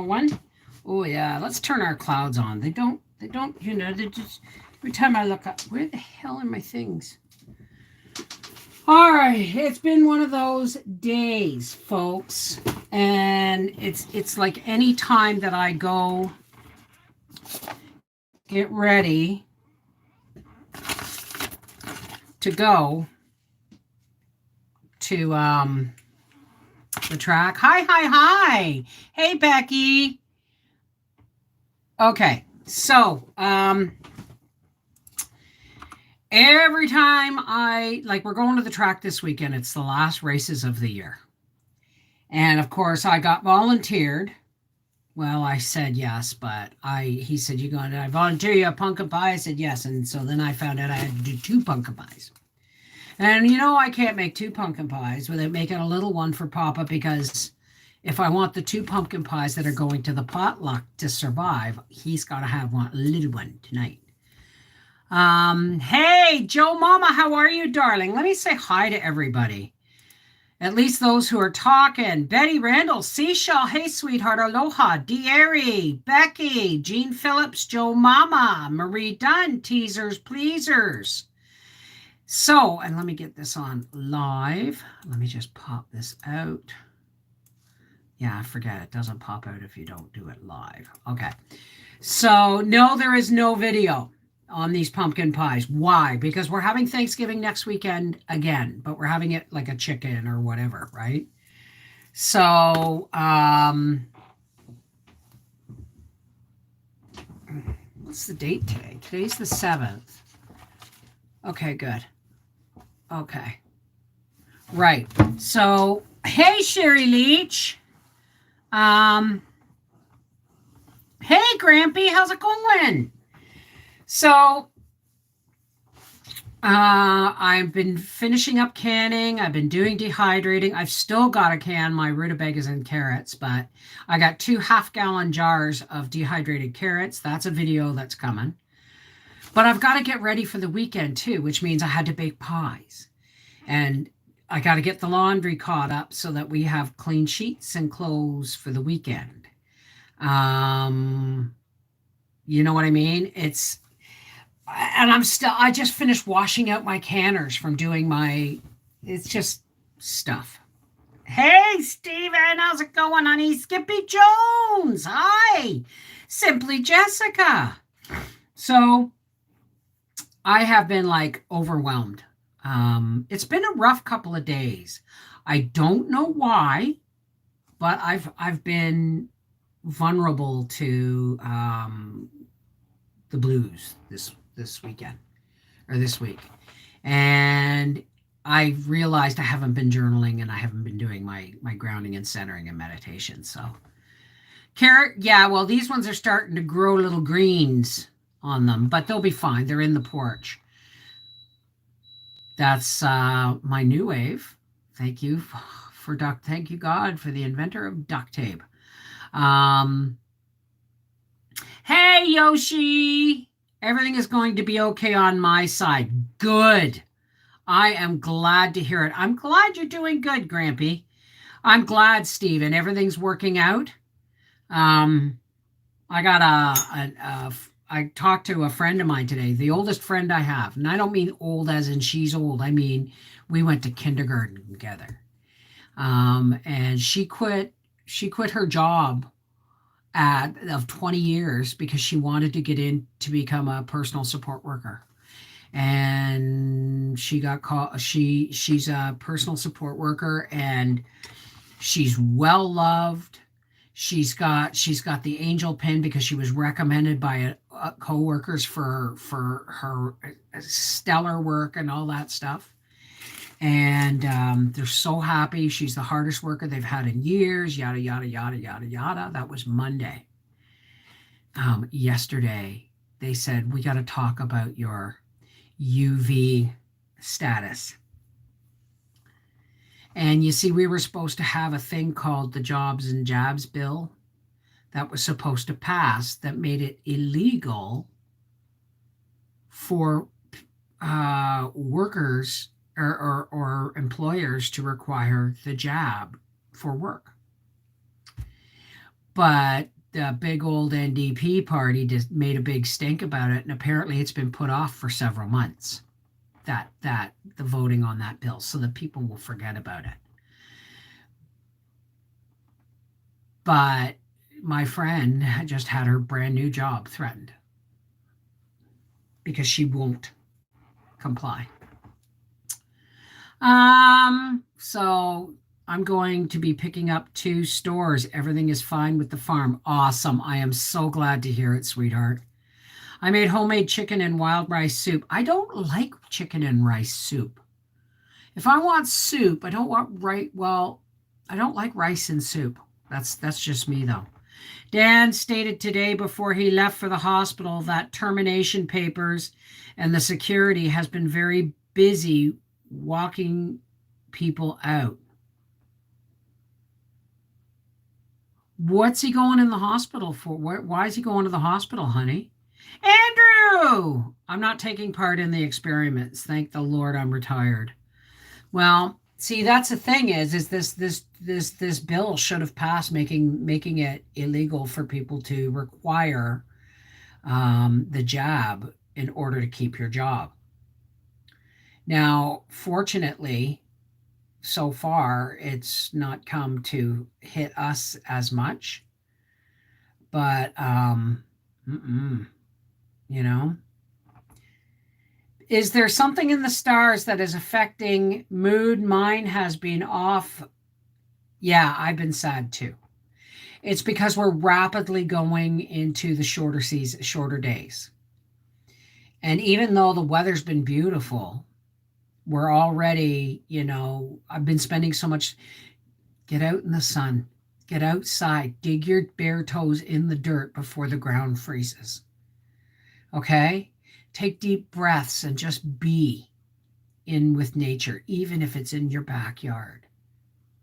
one? Oh yeah, let's turn our clouds on. they don't, they just, every time I look up, where the hell are my things? All right, it's been one of those days, folks. And it's like any time that I go get ready to go to the track. Hi. Hey Becky. Okay. So, every time we're going to the track this weekend, it's the last races of the year. And of course, I got volunteered. Well, I said yes, but he said, you going to, I volunteer you a pumpkin pie? I said yes. And so then I found out I had to do 2 pumpkin pies. And I can't make 2 pumpkin pies without making a little one for Papa, because if I want the 2 pumpkin pies that are going to the potluck to survive, he's got to have a little one tonight. Hey, Joe Mama, how are you, darling? Let me say hi to everybody. At least those who are talking. Betty Randall, Seashell, hey, sweetheart, aloha. Deary, Becky, Jean Phillips, Joe Mama, Marie Dunn, Teasers, Pleasers. So, and let me get this on live. Let me just pop this out. Yeah, forget it. Doesn't pop out if you don't do it live. Okay. So, no, there is no video on these pumpkin pies. Why? Because we're having Thanksgiving next weekend again, but we're having it like a chicken or whatever, right? So, what's the date today? Today's the 7th. Okay, good. Okay. Right. So, hey, Sherry Leach. Hey, Grampy, how's it going? So, I've been finishing up canning. I've been doing dehydrating. I've still got to can my rutabagas and carrots, but I got 2 half-gallon jars of dehydrated carrots. That's a video that's coming. But I've got to get ready for the weekend too, which means I had to bake pies. And I got to get the laundry caught up so that we have clean sheets and clothes for the weekend. You know what I mean? I just finished washing out my canners from doing it's just stuff. Hey, Steven, how's it going, honey? Skippy Jones, hi. Simply Jessica. So I have been overwhelmed. It's been a rough couple of days. I don't know why, but I've been vulnerable to the blues this weekend or this week, and I realized I haven't been journaling and I haven't been doing my grounding and centering and meditation. So carrot, yeah, well, these ones are starting to grow little greens on them, but they'll be fine. They're in the porch. That's my new wave. Thank you thank you, God, for the inventor of duct tape. Hey, Yoshi. Everything is going to be okay on my side. Good. I am glad to hear it. I'm glad you're doing good, Grampy. I'm glad, Stephen. Everything's working out. I got I talked to a friend of mine today, the oldest friend I have. And I don't mean old as in she's old. I mean, we went to kindergarten together. And she quit her job of 20 years because she wanted to get in to become a personal support worker. And she got called, she's a personal support worker, and she's well loved. She's got the angel pin because she was recommended by co-workers for her stellar work and all that stuff. And they're so happy. She's the hardest worker they've had in years, yada, yada, yada, yada, yada. That was Monday. Yesterday, they said, we got to talk about your UV status. And you see, we were supposed to have a thing called the Jobs and Jabs bill that was supposed to pass that made it illegal for workers or employers to require the jab for work. But the big old NDP party just made a big stink about it, and apparently it's been put off for several months. That the voting on that bill, so that people will forget about it. But my friend just had her brand new job threatened because she won't comply. So I'm going to be picking up 2 stores. Everything is fine with the farm. Awesome. I am so glad to hear it, sweetheart. I made homemade chicken and wild rice soup. I don't like chicken and rice soup. If I want soup, I don't want I don't like rice in soup. That's just me though. Dan stated today before he left for the hospital that termination papers and the security has been very busy walking people out. What's he going in the hospital for? Why is he going to the hospital, honey? Andrew! I'm not taking part in the experiments. Thank the Lord I'm retired. Well, see, that's the thing is this bill should have passed making it illegal for people to require the jab in order to keep your job. Now, fortunately, so far, it's not come to hit us as much. But, you know, is there something in the stars that is affecting mood? Mine has been off. Yeah, I've been sad too. It's because we're rapidly going into the shorter days. And even though the weather's been beautiful, we're already, I've been spending so much. Get out in the sun, get outside, dig your bare toes in the dirt before the ground freezes. Okay? Take deep breaths and just be in with nature, even if it's in your backyard.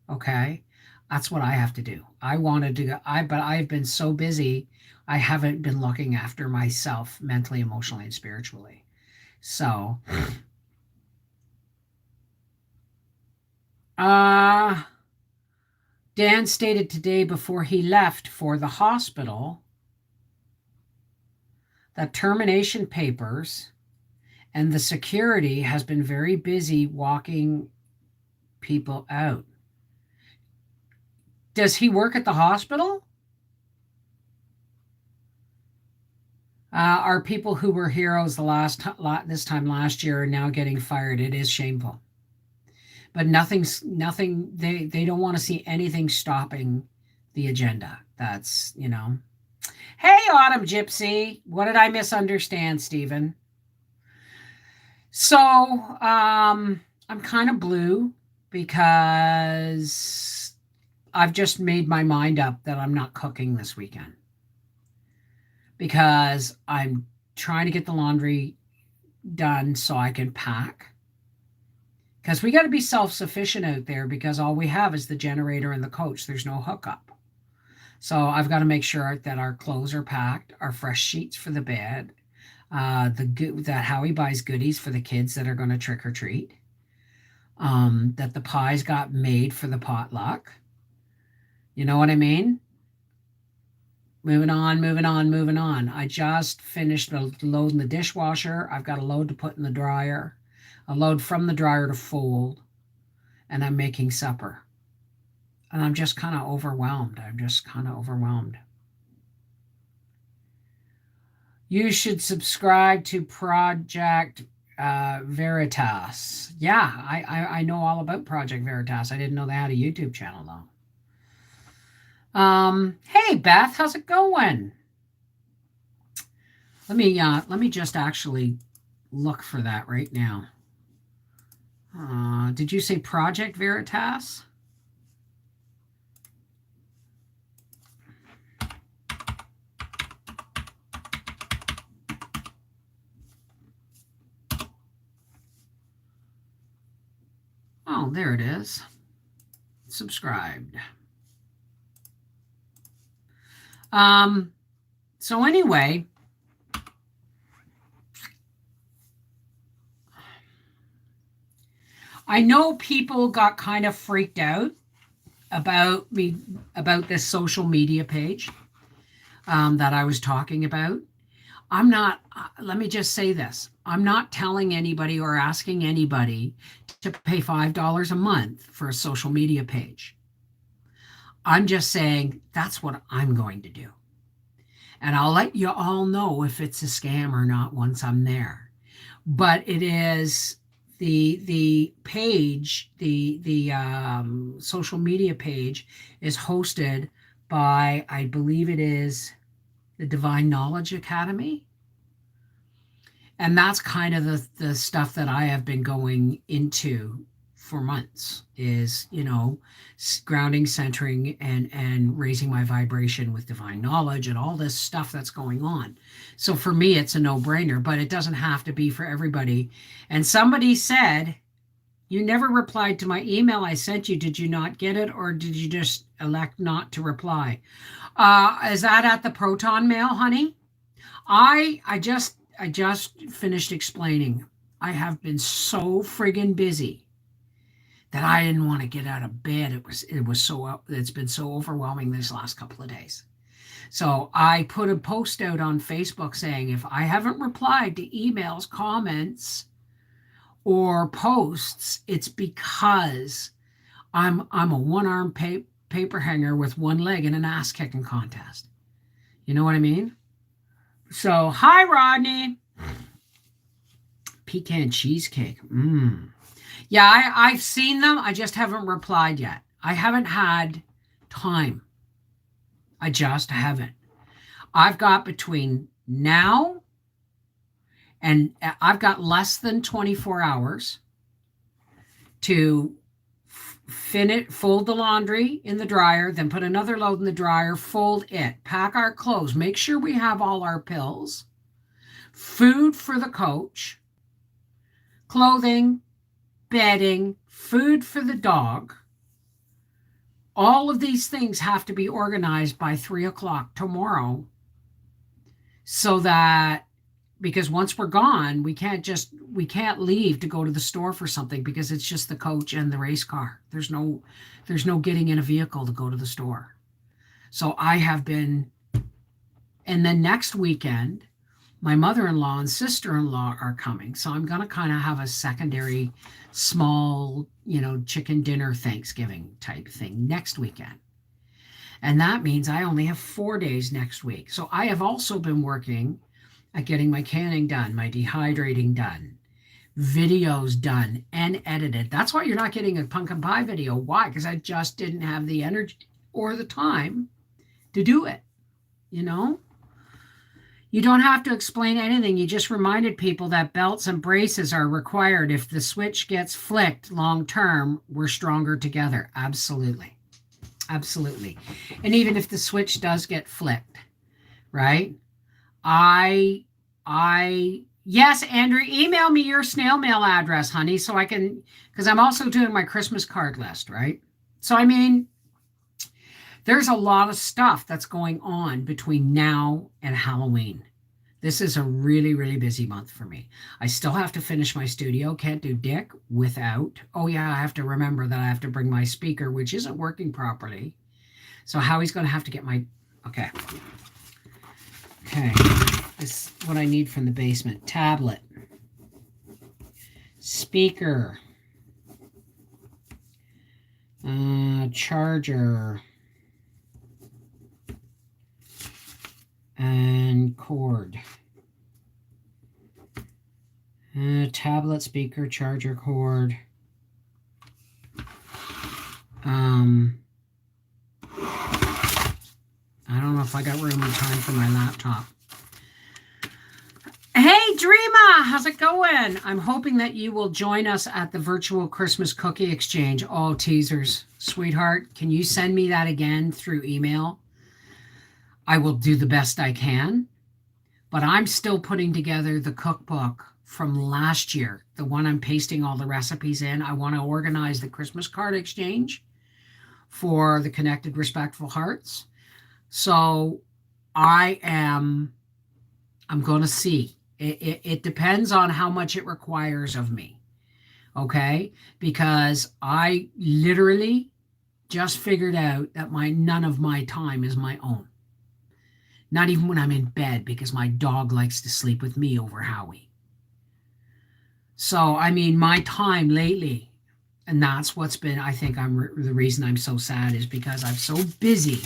Okay? That's what I have to do. I wanted to go, but I've been so busy, I haven't been looking after myself mentally, emotionally, and spiritually. So, Dan stated today before he left for the hospital that termination papers and the security has been very busy walking people out. Does he work at the hospital? Are people who were heroes this time last year are now getting fired? It is shameful. But nothing. They don't want to see anything stopping the agenda. That's, Hey, Autumn Gypsy. What did I misunderstand, Stephen? So, I'm kind of blue because I've just made my mind up that I'm not cooking this weekend. Because I'm trying to get the laundry done so I can pack. Because we got to be self-sufficient out there because all we have is the generator and the coach. There's no hookup. So I've got to make sure that our clothes are packed, our fresh sheets for the bed, that Howie buys goodies for the kids that are going to trick or treat, that the pies got made for the potluck. You know what I mean? Moving on. I just finished loading the dishwasher. I've got a load to put in the dryer, a load from the dryer to fold, and I'm making supper. And I'm just kind of overwhelmed. You should subscribe to Project Veritas. Yeah, I know all about Project Veritas. I didn't know they had a YouTube channel though. Hey Beth, how's it going? Let me just actually look for that right now. Did you say Project Veritas? Oh, there it is. Subscribed. So anyway, I know people got kind of freaked out about this social media page that I was talking about. I'm not, let me just say this. I'm not telling anybody or asking anybody to pay $5 a month for a social media page. I'm just saying that's what I'm going to do. And I'll let you all know if it's a scam or not once I'm there. But it is the page, the social media page is hosted by, I believe it is the Divine Knowledge Academy. And that's kind of the stuff that I have been going into for months is, grounding, centering, and raising my vibration with divine knowledge and all this stuff that's going on. So for me, it's a no-brainer, but it doesn't have to be for everybody. And somebody said, you never replied to my email I sent you. Did you not get it, or did you just elect not to reply? Is that at the Proton Mail, honey? I just finished explaining. I have been so friggin' busy that I didn't want to get out of bed. It's been so overwhelming these last couple of days. So I put a post out on Facebook saying if I haven't replied to emails, comments, or posts, it's because I'm a one-arm paper hanger with one leg in an ass kicking contest. You know what I mean? So, hi, Rodney. Pecan cheesecake. Yeah, I've seen them. I just haven't replied yet. I haven't had time. I just haven't. I've got between now and I've got less than 24 hours to fold the laundry in the dryer, then put another load in the dryer, fold it, pack our clothes, make sure we have all our pills, food for the coach, clothing, bedding, food for the dog. All of these things have to be organized by 3:00 tomorrow so that, because once we're gone, we can't leave to go to the store for something because it's just the coach and the race car. There's no getting in a vehicle to go to the store. So I have been, and then next weekend, my mother-in-law and sister-in-law are coming. So I'm going to kind of have a secondary small, chicken dinner Thanksgiving type thing next weekend. And that means I only have 4 days next week. So I have also been working at getting my canning done, my dehydrating done, videos done and edited. That's why you're not getting a pumpkin pie video. Why? Because I just didn't have the energy or the time to do it. You don't have to explain anything. You just reminded people that belts and braces are required. If the switch gets flicked long term, we're stronger together. Absolutely. Absolutely. And even if the switch does get flicked, right? Yes, Andrew, email me your snail mail address, honey, so I can, because I'm also doing my Christmas card list, right? So, there's a lot of stuff that's going on between now and Halloween. This is a really, really busy month for me. I still have to finish my studio. Can't do dick without. Oh, yeah, I have to remember that I have to bring my speaker, which isn't working properly. So Howie's going to have to get my... Okay. This is what I need from the basement. Tablet. Speaker. Charger. And cord. Tablet, speaker, charger, cord. I don't know if I got room and time for my laptop. Hey, Dreama, how's it going? I'm hoping that you will join us at the virtual Christmas cookie exchange. Oh, teasers. Sweetheart, can you send me that again through email? I will do the best I can, but I'm still putting together the cookbook from last year, the one I'm pasting all the recipes in. I want to organize the Christmas card exchange for the Connected Respectful Hearts. So I'm going to see. It depends on how much it requires of me, okay? Because I literally just figured out that none of my time is my own. Not even when I'm in bed because my dog likes to sleep with me over Howie. So, I mean, my time lately, and that's what's been, I think the reason I'm so sad is because I'm so busy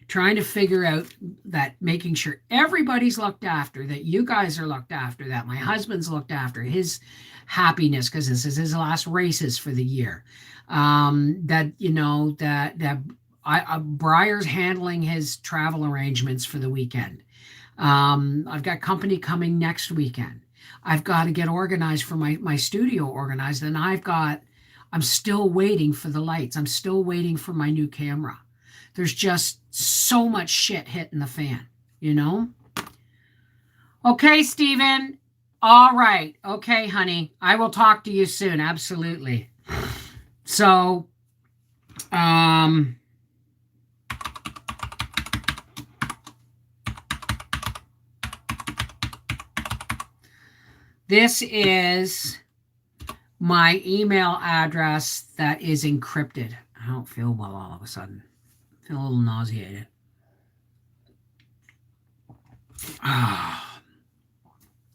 trying to figure out that making sure everybody's looked after, that you guys are looked after, that my husband's looked after, his happiness, because this is his last races for the year. That, Briar's handling his travel arrangements for the weekend. I've got company coming next weekend. I've got to get organized for my studio organized, and I'm still waiting for the lights. I'm still waiting for my new camera. There's just so much shit hitting the fan, you know? Okay, Stephen. All right. Okay, honey. I will talk to you soon. Absolutely. So, this is my email address that is encrypted. I don't feel well all of a sudden. I feel a little nauseated.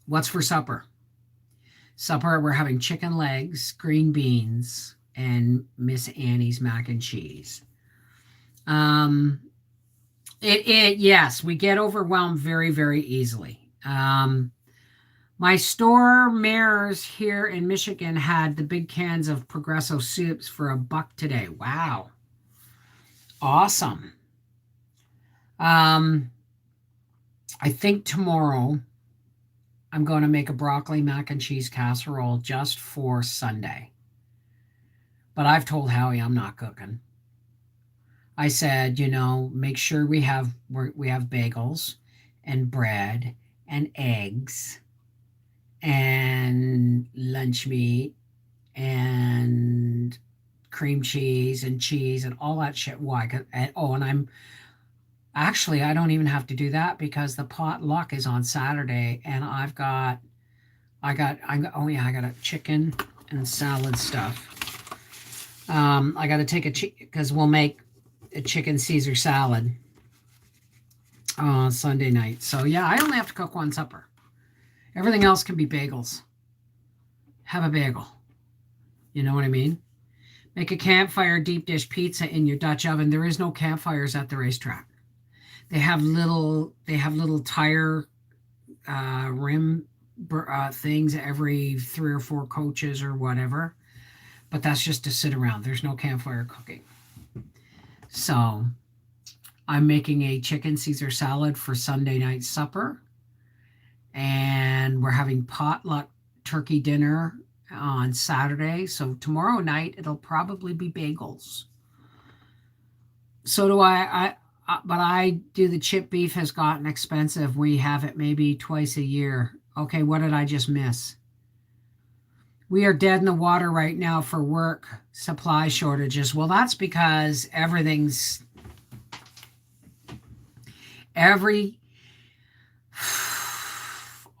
What's for supper? Supper, we're having chicken legs, green beans, and Miss Annie's mac and cheese. Yes, we get overwhelmed very, very easily. My store Mares here in Michigan had the big cans of Progresso soups for $1 today. Wow. Awesome. I think tomorrow I'm going to make a broccoli mac and cheese casserole just for Sunday. But I've told Howie I'm not cooking. I said, make sure we have bagels and bread and eggs and lunch meat and cream cheese and all that shit. Why? And I don't even have to do that because the potluck is on Saturday, and I got a chicken and salad stuff. I got to take because we'll make a chicken Caesar salad on Sunday night. So yeah, I only have to cook one supper. Everything else can be bagels. Have a bagel. You know what I mean? Make a campfire deep dish pizza in your Dutch oven. There is no campfires at the racetrack. They have little tire rim things every 3 or 4 coaches or whatever. But that's just to sit around. There's no campfire cooking. So I'm making a chicken Caesar salad for Sunday night supper. And we're having potluck turkey dinner on Saturday. So tomorrow night, it'll probably be bagels. So do but I do the chip beef has gotten expensive. We have it maybe twice a year. Okay, what did I just miss? We are dead in the water right now for work supply shortages. Well, that's because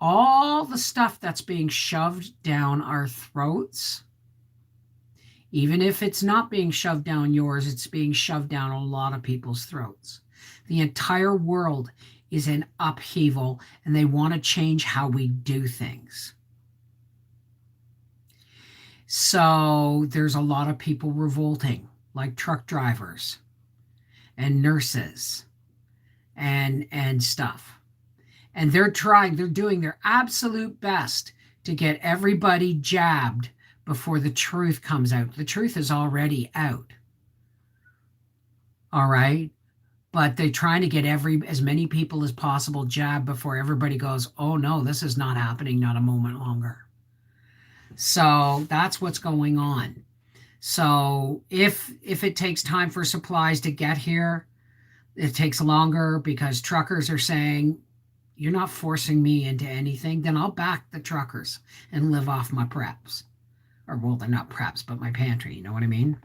all the stuff that's being shoved down our throats, even if it's not being shoved down yours, it's being shoved down a lot of people's throats. The entire world is in upheaval, and they want to change how we do things. So there's a lot of people revolting, like truck drivers and nurses and stuff. And they're doing their absolute best to get everybody jabbed before the truth comes out. The truth is already out. All right? But they're trying to get as many people as possible jabbed before everybody goes, oh no, this is not happening, not a moment longer. So that's what's going on. So if it takes time for supplies to get here, it takes longer because truckers are saying, you're not forcing me into anything, then I'll back the truckers and live off my preps. Or, well, they're not preps, but my pantry, you know what I mean?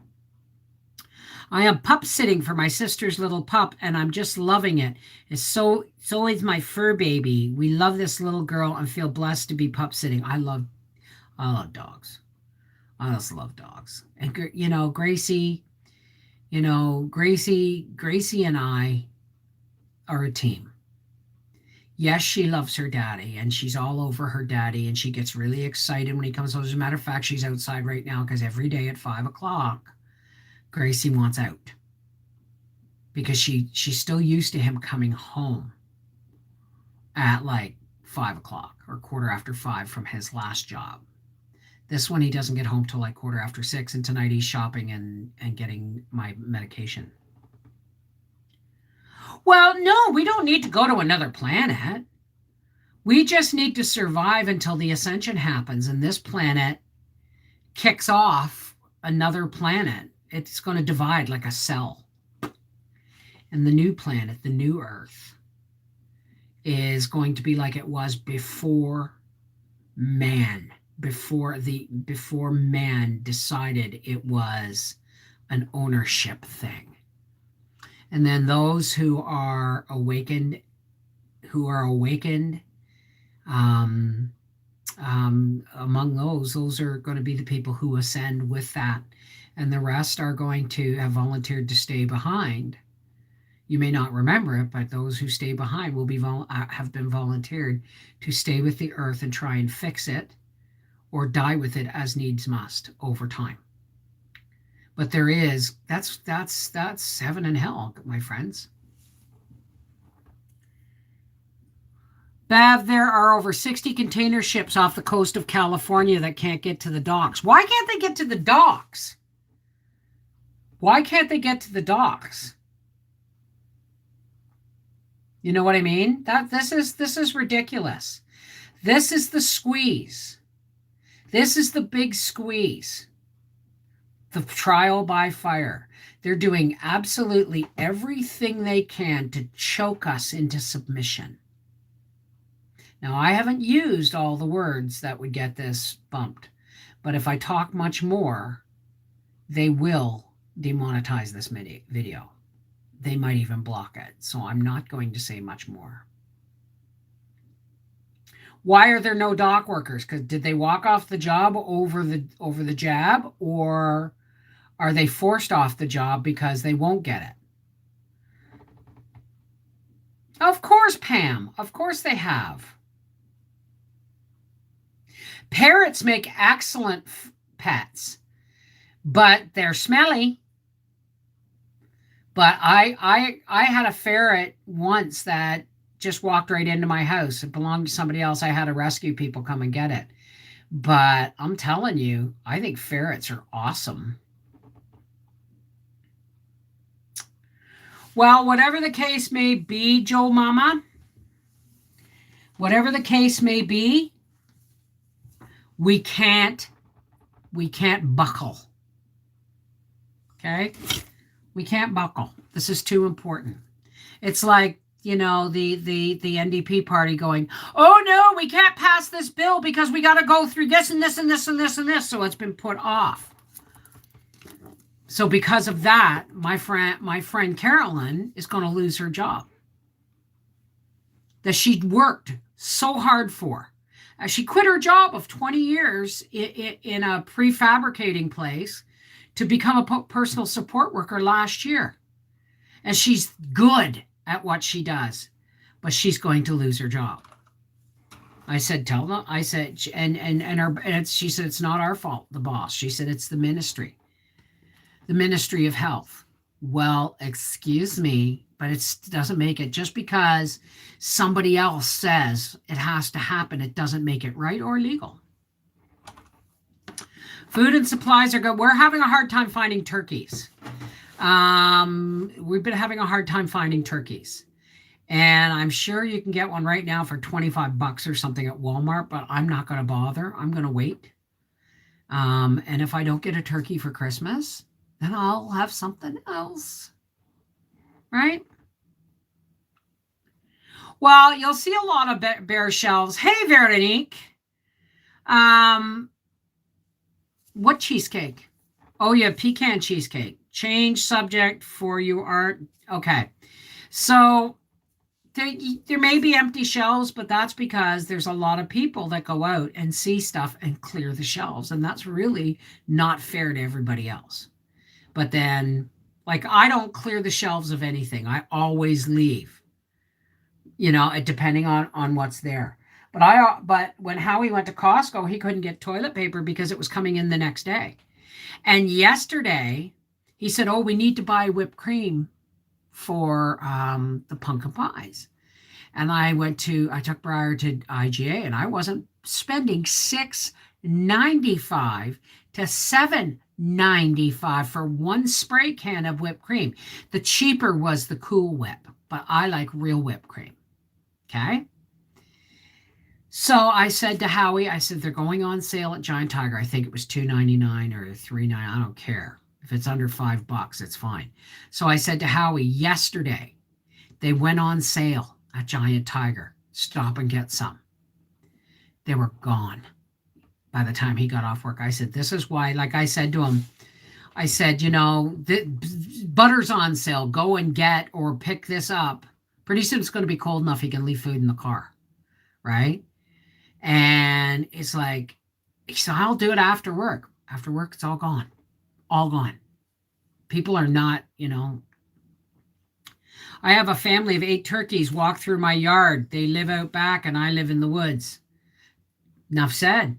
I am pup sitting for my sister's little pup, and I'm just loving it. So is my fur baby. We love this little girl and feel blessed to be pup sitting. I love dogs. I just love dogs. And, Gracie and I are a team. Yes, she loves her daddy and she's all over her daddy and she gets really excited when he comes home. As a matter of fact, she's outside right now because every day at 5 o'clock, Gracie wants out because she's still used to him coming home at like 5 o'clock or quarter after 5 from his last job. This one he doesn't get home till like quarter after 6, and tonight he's shopping and getting my medication. Well, no, we don't need to go to another planet. We just need to survive until the ascension happens and this planet kicks off another planet. It's going to divide like a cell. And the new planet, the new Earth, is going to be like it was before man, before man decided it was an ownership thing. And then those who are awakened, among those are going to be the people who ascend with that, and the rest are going to have volunteered to stay behind. You may not remember it, but those who stay behind will be have been volunteered to stay with the earth and try and fix it or die with it as needs must over time. But there is that's heaven and hell, my friends. Bev, there are over 60 container ships off the coast of California that can't get to the docks. Why can't they get to the docks? Why can't they get to the docks? You know what I mean? This is ridiculous. This is the squeeze. This is the big squeeze. The trial by fire. They're doing absolutely everything they can to choke us into submission. Now, I haven't used all the words that would get this bumped, but if I talk much more, they will demonetize this video. They might even block it, so I'm not going to say much more. Why are there no dock workers? Because did they walk off the job over the jab, or are they forced off the job because they won't get it? Of course, Pam. Of course they have. Parrots make excellent pets, but they're smelly. But I had a ferret once that just walked right into my house. It belonged to somebody else. I had to rescue people come and get it. But I'm telling you, I think ferrets are awesome. Well, whatever the case may be, Joe Mama, whatever the case may be, we can't buckle. Okay? We can't buckle. This is too important. It's like, the NDP party going, oh no, we can't pass this bill because we got to go through this and this and this and this and this. So it's been put off. So because of that, my friend Carolyn is going to lose her job that she'd worked so hard for. She quit her job of 20 years in a prefabricating place to become a personal support worker last year. And she's good at what she does, but she's going to lose her job. I said, tell them. I said, she said, it's not our fault, the boss. She said, it's the Ministry of Health. Well, excuse me, but it doesn't make it. Just because somebody else says it has to happen, it doesn't make it right or legal. Food and supplies are good. We're having a hard time finding turkeys. We've been having a hard time finding turkeys. And I'm sure you can get one right now for $25 or something at Walmart, but I'm not going to bother. I'm going to wait. And if I don't get a turkey for Christmas, then I'll have something else. Right? Well, you'll see a lot of bare shelves. Hey, Veronique. What cheesecake? Oh, yeah, pecan cheesecake. Change subject for you art. Okay. So there may be empty shelves, but that's because there's a lot of people that go out and see stuff and clear the shelves. And that's really not fair to everybody else. But then, like, I don't clear the shelves of anything. I always leave, depending on what's there. But when Howie went to Costco, he couldn't get toilet paper because it was coming in the next day. And yesterday, he said, "Oh, we need to buy whipped cream for the pumpkin pies." And I took Briar to IGA, and I wasn't spending $6.95 to $7.95 for one spray can of whipped cream. The cheaper was the Cool Whip, but I like real whipped cream. Okay. So I said to Howie, I said, they're going on sale at Giant Tiger. I think it was $2.99 or $3.99. I don't care. If it's under $5, it's fine. So I said to Howie yesterday, they went on sale at Giant Tiger. Stop and get some. They were gone by the time he got off work. I said, this is why, like I said to him, I said, butter's on sale. Go and get or pick this up. Pretty soon it's going to be cold enough he can leave food in the car. Right? And it's like, so I'll do it after work. After work, it's all gone. All gone. People are not, I have a family of 8 turkeys walk through my yard. They live out back and I live in the woods. Enough said.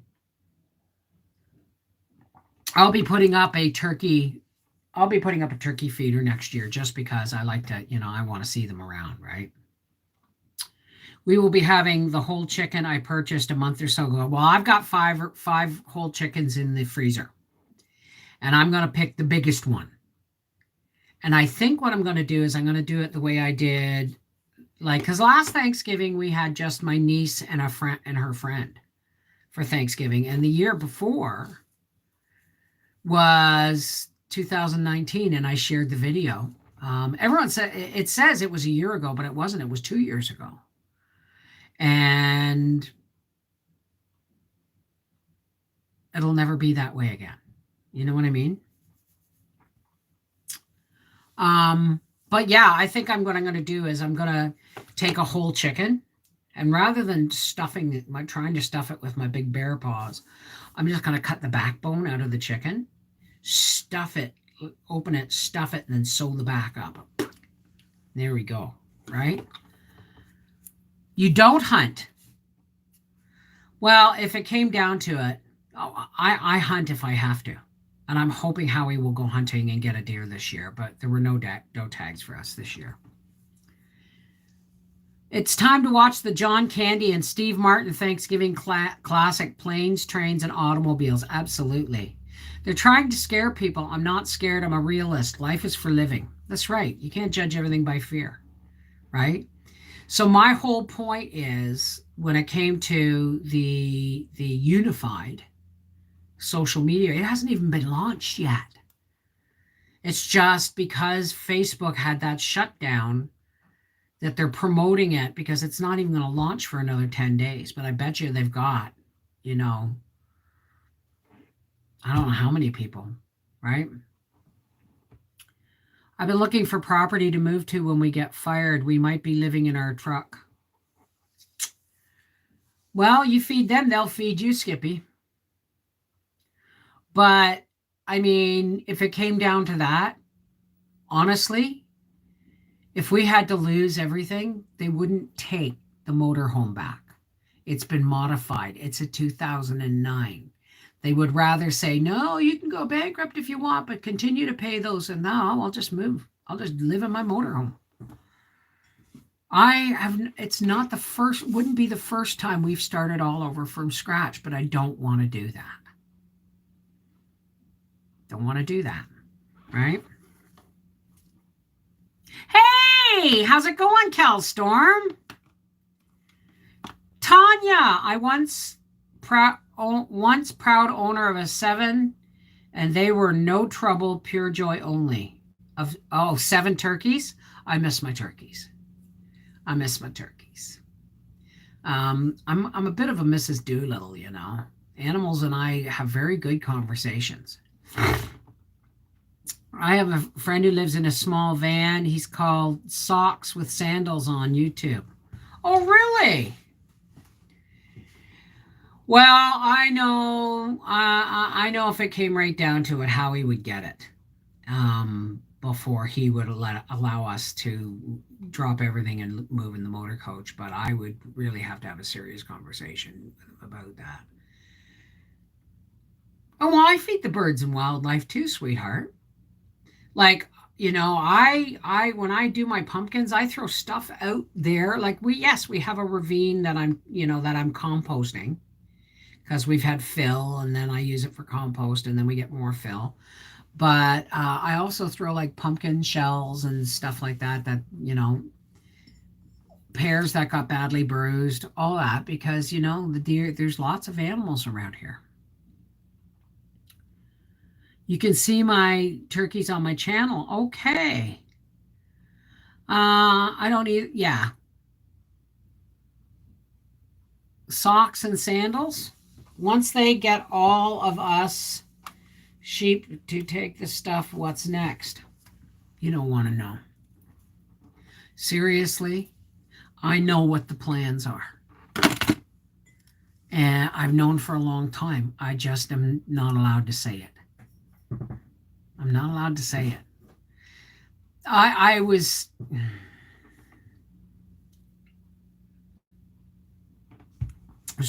I'll be putting up a turkey feeder next year just because I like to, I want to see them around, right? We will be having the whole chicken I purchased a month or so ago. Well, I've got five whole chickens in the freezer. And I'm going to pick the biggest one. And I think what I'm going to do is I'm going to do it the way I did, because last Thanksgiving we had just my niece and her friend for Thanksgiving. And the year before was 2019, and I shared the video. Everyone said, it says it was a year ago, but it wasn't. It was 2 years ago. And it'll never be that way again. You know what I mean? But yeah, I think what I'm going to do is I'm going to take a whole chicken, and rather than trying to stuff it with my big bear paws, I'm just going to cut the backbone out of the chicken, stuff it, open it, stuff it, and then sew the back up. There we go, right? You don't hunt. Well, if it came down to it, I hunt if I have to. And I'm hoping Howie will go hunting and get a deer this year, but there were no tags for us this year. It's time to watch the John Candy and Steve Martin Thanksgiving classic, Planes, Trains, and Automobiles. Absolutely. They're trying to scare people. I'm not scared. I'm a realist. Life is for living. That's right. You can't judge everything by fear, right? So my whole point is, when it came to the unified social media, it hasn't even been launched yet. It's just because Facebook had that shutdown that they're promoting it, because it's not even going to launch for another 10 days. But I bet you they've got, I don't know how many people, right? I've been looking for property to move to when we get fired. We might be living in our truck. Well, you feed them, they'll feed you, Skippy. But, if it came down to that, honestly, if we had to lose everything, they wouldn't take the motorhome back. It's been modified. It's a 2009. They would rather say, no, you can go bankrupt if you want, but continue to pay those. And now I'll just move. I'll just live in my motorhome. Wouldn't be the first time we've started all over from scratch, but I don't want to do that. Don't want to do that, right? Hey, how's it going, Kelstorm? Tanya, I once proud owner of a 7, and they were no trouble, pure joy only. 7 turkeys. I miss my turkeys. I'm a bit of a Mrs. Doolittle, Animals and I have very good conversations. I have a friend who lives in a small van. He's called Socks with Sandals on YouTube. Oh, really? Well, I know if it came right down to it, Howie would get it. before he would allow us to drop everything and move in the motor coach. But I would really have to have a serious conversation about that. Oh, well, I feed the birds and wildlife too, sweetheart. Like, I when I do my pumpkins, I throw stuff out there. Like we have a ravine that I'm composting because we've had fill, and then I use it for compost, and then we get more fill. But I also throw like pumpkin shells and stuff like that, pears that got badly bruised, all that, because, the deer, there's lots of animals around here. You can see my turkeys on my channel. Okay. I don't eat, yeah. Socks and sandals. Once they get all of us sheep to take the stuff, what's next? You don't want to know. Seriously, I know what the plans are. And I've known for a long time. I just am not allowed to say it. I'm not allowed to say it. I was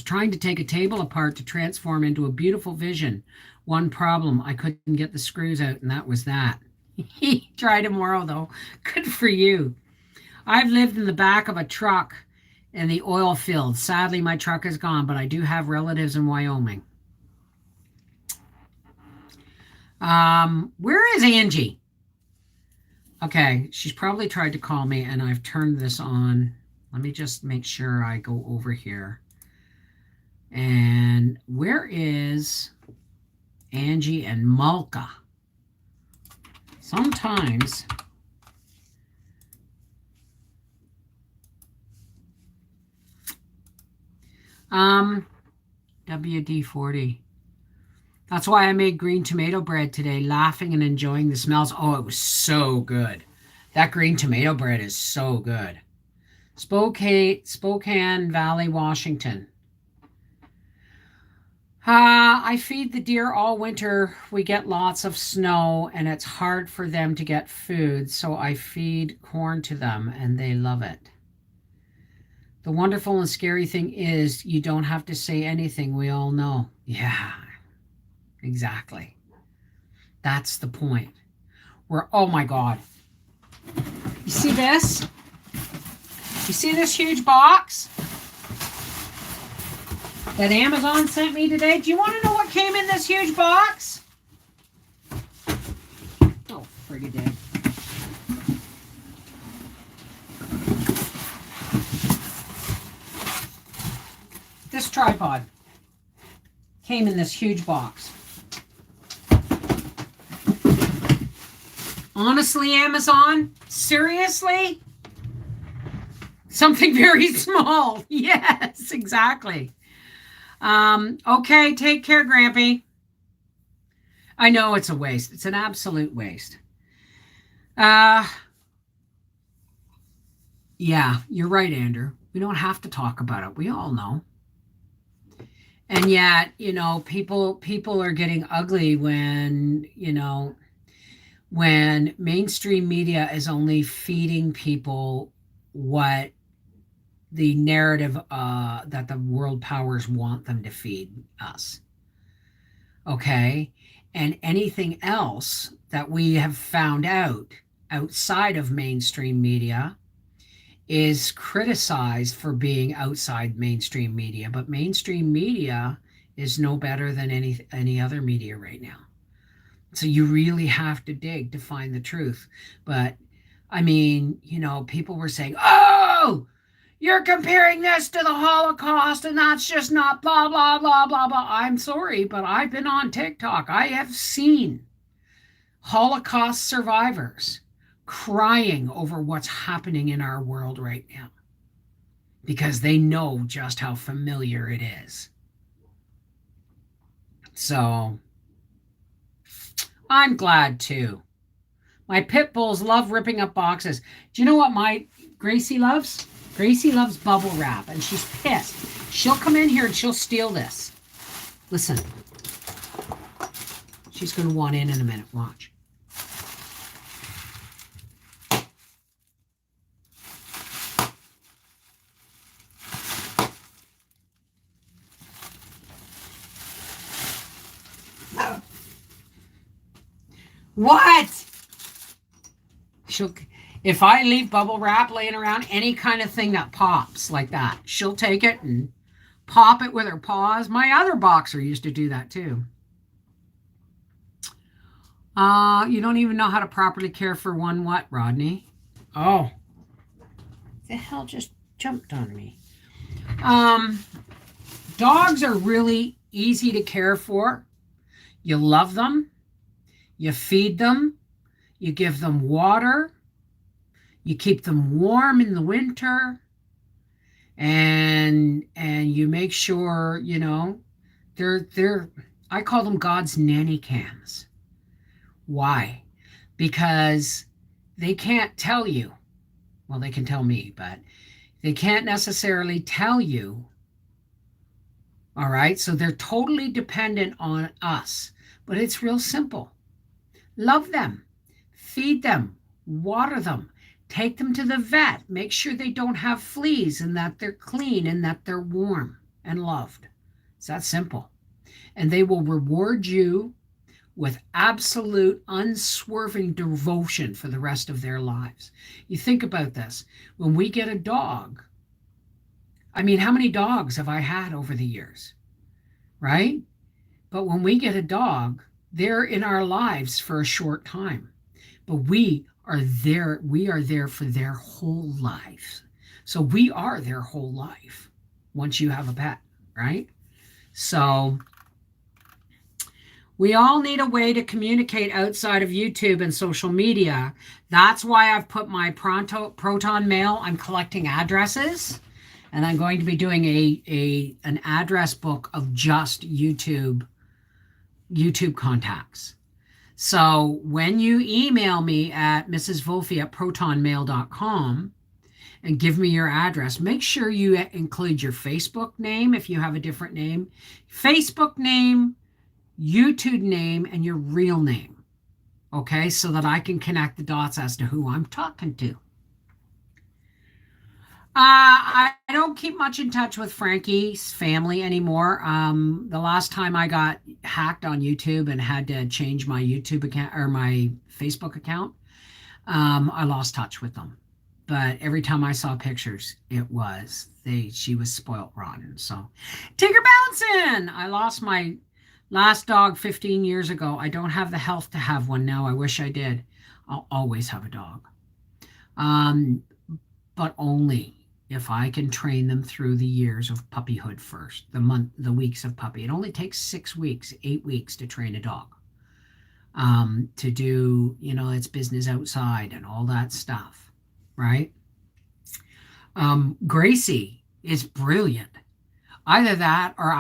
trying to take a table apart to transform into a beautiful vision. One problem, I couldn't get the screws out, and that was that. Try tomorrow, though. Good for you. I've lived in the back of a truck in the oil field. Sadly, my truck is gone, but I do have relatives in Wyoming. Where is Angie? Okay, she's probably tried to call me, and I've turned this on. Let me just make sure I go over here. And where is Angie and Malka? Sometimes WD-40. That's why I made green tomato bread today, laughing and enjoying the smells. Oh, it was so good. That green tomato bread is so good. Spokane Valley, Washington. I feed the deer all winter. We get lots of snow, and it's hard for them to get food, so I feed corn to them, and they love it. The wonderful and scary thing is you don't have to say anything. We all know. Yeah, exactly. That's the point. Oh my God. You see this? You see this huge box that Amazon sent me today? Do you want to know what came in this huge box? Oh, friggin' dang. This tripod came in this huge box. Honestly, Amazon? Seriously? Something very small. Yes, exactly. Okay, take care, Grampy. I know it's a waste. It's an absolute waste. Yeah, you're right, Andrew. We don't have to talk about it. We all know. And yet, people are getting ugly when, when mainstream media is only feeding people what the narrative that the world powers want them to feed us. Okay? And anything else that we have found out outside of mainstream media is criticized for being outside mainstream media. But mainstream media is no better than any other media right now. So you really have to dig to find the truth. But I mean, people were saying, oh, you're comparing this to the Holocaust, and that's just not blah, blah, blah, blah, blah. I'm sorry, but I've been on TikTok. I have seen Holocaust survivors crying over what's happening in our world right now because they know just how familiar it is. So I'm glad too. My pit bulls love ripping up boxes. Do you know what my Gracie loves? Gracie loves bubble wrap, and she's pissed. She'll come in here and she'll steal this. Listen. She's going to want in a minute. Watch. What? She'll, if I leave bubble wrap laying around, any kind of thing that pops like that, she'll take it and pop it with her paws. My other boxer used to do that too. You don't even know how to properly care for one what, Rodney? Oh, the hell just jumped on me. Um, Dogs are really easy to care for. You love them, you feed them, you give them water, you keep them warm in the winter, and you make sure, they're I call them God's nanny cams. Why? Because they can't tell you. Well, they can tell me, but they can't necessarily tell you. All right. So they're totally dependent on us. But it's real simple. Love them, feed them, water them, take them to the vet, make sure they don't have fleas and that they're clean and that they're warm and loved. It's that simple. And they will reward you with absolute unswerving devotion for the rest of their lives. You think about this. When we get a dog, I mean, how many dogs have I had over the years? Right? But when we get a dog, they're in our lives for a short time. But we are there for their whole lives. So we are their whole life once you have a pet, right? So we all need a way to communicate outside of YouTube and social media. That's why I've put my Proton Mail. I'm collecting addresses, and I'm going to be doing an address book of just YouTube contacts. So when you email me at mrsvolfe@protonmail.com and give me your address, make sure you include your Facebook name if you have a different name, Facebook name, YouTube name, and your real name. Okay, so that I can connect the dots as to who I'm talking to. I don't keep much in touch with Frankie's family anymore. The last time I got hacked on YouTube and had to change my YouTube account or my Facebook account, I lost touch with them. But every time I saw pictures, she was spoilt rotten. So, Tigger Bouncin'! I lost my last dog 15 years ago. I don't have the health to have one now. I wish I did. I'll always have a dog. But only if I can train them through the years of puppyhood first, the weeks of puppy. It only takes 6 weeks, 8 weeks to train a dog, to do, its business outside and all that stuff, right? Gracie is brilliant. Either that or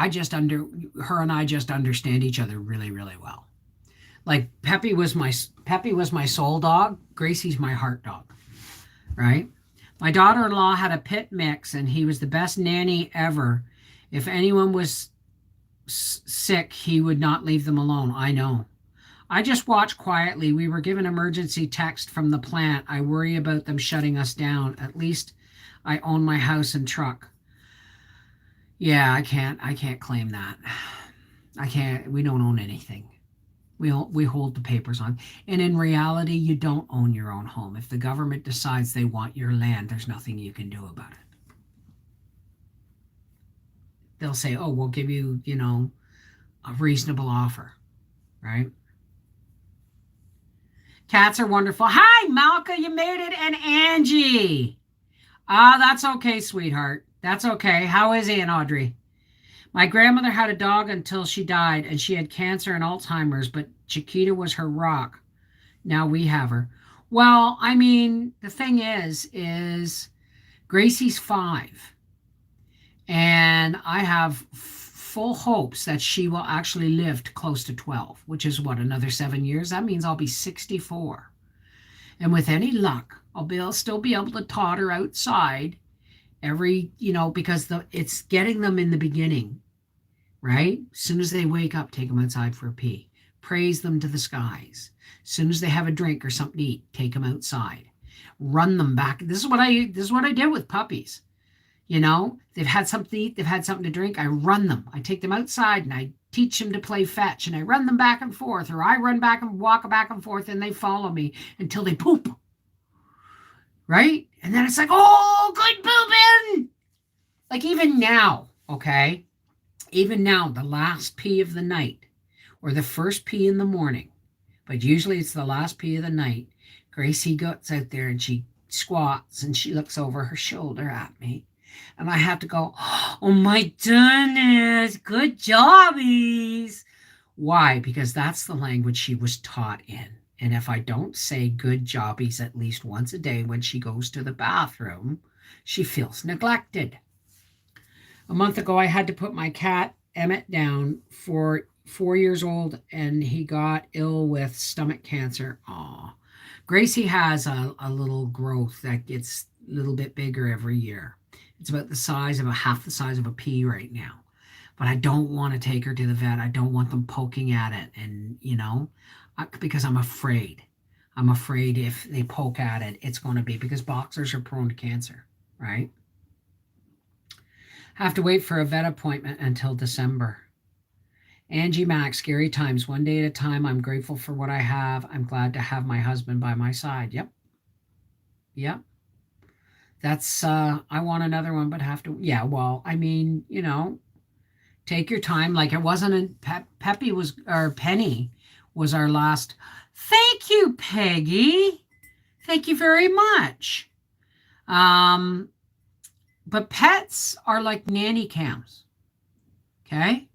her and I just understand each other really, really well. Like Peppy was my soul dog. Gracie's my heart dog, right? My daughter-in-law had a pit mix, and he was the best nanny ever. If anyone was sick, he would not leave them alone. I know. I just watch quietly. We were given emergency text from the plant. I worry about them shutting us down. At least I own my house and truck. Yeah, I can't claim that. We don't own anything. We hold the papers on. And in reality, you don't own your own home. If the government decides they want your land, there's nothing you can do about it. They'll say, oh, we'll give you, a reasonable offer, right? Cats are wonderful. Hi, Malka, you made it. And Angie. That's okay, sweetheart. That's okay. How is Aunt Audrey? My grandmother had a dog until she died, and she had cancer and Alzheimer's, but Chiquita was her rock. Now we have her. Well, I mean, the thing is Gracie's 5, and I have full hopes that she will actually live to close to 12, which is what, another 7 years? That means I'll be 64. And with any luck, I'll still be able to totter outside because it's getting them in the beginning, right? As soon as they wake up, take them outside for a pee. Praise them to the skies. As soon as they have a drink or something to eat, take them outside. Run them back. This is what I did with puppies. They've had something to eat, they've had something to drink. I run them. I take them outside and I teach them to play fetch, and I run them back and forth, or I run back and walk back and forth, and they follow me until they poop. Right? And then it's like, oh, good pooping. Like even now, okay? Even now, the last pee of the night or the first pee in the morning, but usually it's the last pee of the night. Gracie goes out there and she squats and she looks over her shoulder at me. And I have to go, oh my goodness, good jobbies. Why? Because that's the language she was taught in. And if I don't say good jobbies at least once a day when she goes to the bathroom, she feels neglected. A month ago, I had to put my cat, Emmett, down for 4 years old, and he got ill with stomach cancer. Aw. Gracie has a little growth that gets a little bit bigger every year. It's about the size of half the size of a pea right now. But I don't want to take her to the vet. I don't want them poking at it, and because I'm afraid. I'm afraid if they poke at it, it's going to be because boxers are prone to cancer, right? Have to wait for a vet appointment until December. Angie Mack, scary times, one day at a time. I'm grateful for what I have. I'm glad to have my husband by my side. Yep. That's, I want another one, but have to, yeah, well, I mean, take your time. Like it wasn't, Penny was our last. Thank you, Peggy. Thank you very much. But pets are like nanny cams. Okay?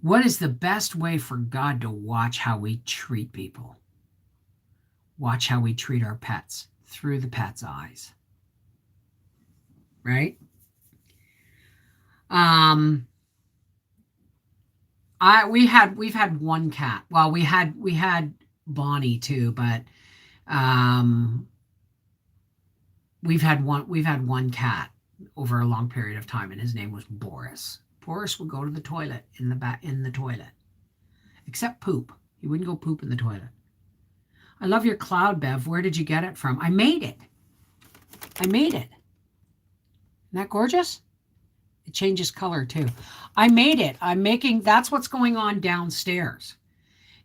What is the best way for God to watch how we treat people? Watch how we treat our pets through the pet's eyes. Right? We've had one cat. Well, we had Bonnie too, but we've had one cat over a long period of time, and his name was Boris. Boris would go to the toilet in the toilet, except poop. He wouldn't go poop in the toilet. I love your cloud, Bev. Where did you get it from? I made it. Isn't that gorgeous? It changes color too. I made it. That's what's going on downstairs.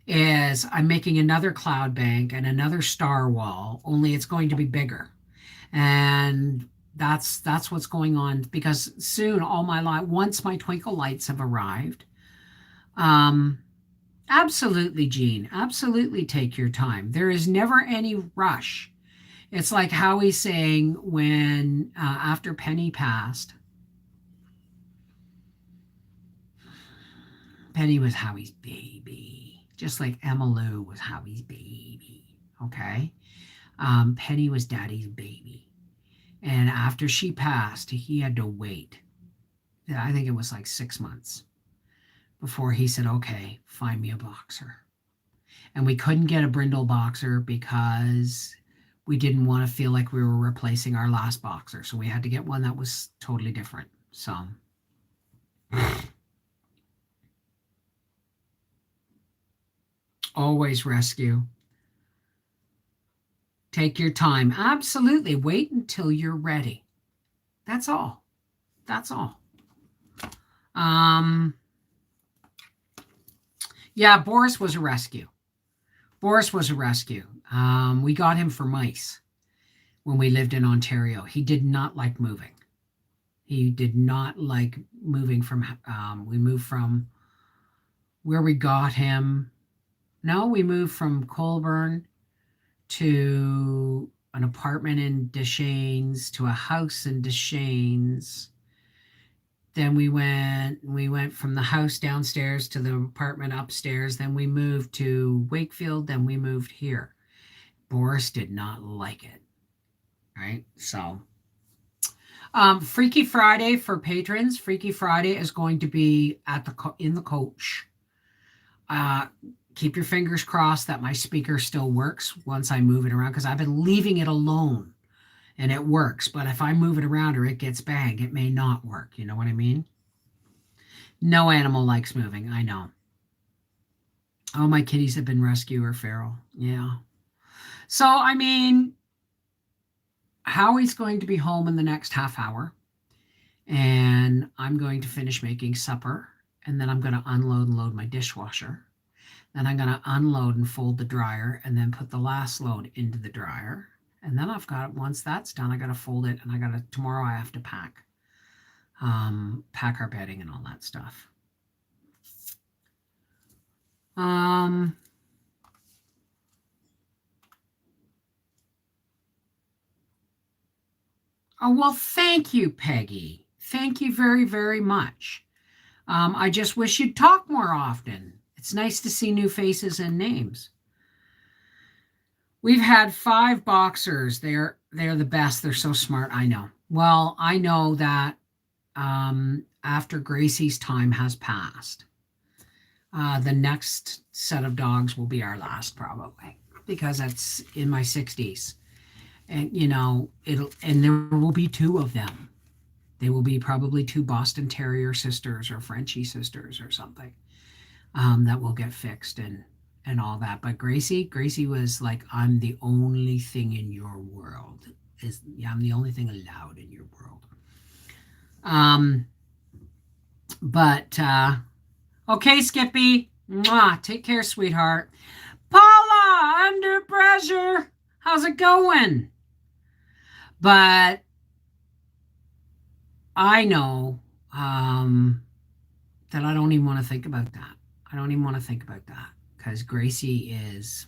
Is I'm making another cloud bank and another star wall, only it's going to be bigger. And that's what's going on, because soon once my twinkle lights have arrived, absolutely, Jean, absolutely take your time. There is never any rush. It's like Howie's saying when after Penny passed, Penny was Howie's baby, just like Emma Lou was Howie's baby. Okay, Penny was Daddy's baby. And after she passed, he had to wait. I think it was like 6 months before he said, okay, find me a boxer. And we couldn't get a brindle boxer because we didn't want to feel like we were replacing our last boxer. So we had to get one that was totally different. So always rescue. Take your time. Absolutely. Wait until you're ready. That's all. Yeah, Boris was a rescue. We got him for mice when we lived in Ontario. He did not like moving. We moved from where we got him. No, we moved from Colborne to an apartment in Deschênes to a house in Deschênes. Then we went from the house downstairs to the apartment upstairs. Then we moved to Wakefield. Then we moved here. Boris did not like it. Right? So, Freaky Friday for patrons. Freaky Friday is going to be in the coach. Keep your fingers crossed that my speaker still works once I move it around, because I've been leaving it alone and it works. But if I move it around or it gets banged, it may not work. You know what I mean? No animal likes moving. I know. Oh, my kitties have been rescued or feral. Yeah. So, I mean, Howie's going to be home in the next half hour, and I'm going to finish making supper. and then I'm going to unload and load my dishwasher. Then I'm going to unload and fold the dryer and then put the last load into the dryer. And then I've got, once that's done, I got to fold it, and tomorrow I have to pack our bedding and all that stuff. Oh, well, thank you, Peggy. Thank you very, very much. I just wish you'd talk more often. It's nice to see new faces and names. We've had 5 boxers. They're the best. They're so smart. I know. Well, I know that after Gracie's time has passed, the next set of dogs will be our last, probably, because that's in my 60s. And, there will be 2 of them. They will be probably 2 Boston Terrier sisters or Frenchie sisters or something that will get fixed and all that. But Gracie was like, I'm the only thing in your world. I'm the only thing allowed in your world. But okay, Skippy. Mwah. Take care, sweetheart. Paula, under pressure. How's it going? But I know that I don't even want to think about that. I don't even want to think about that, because Gracie is,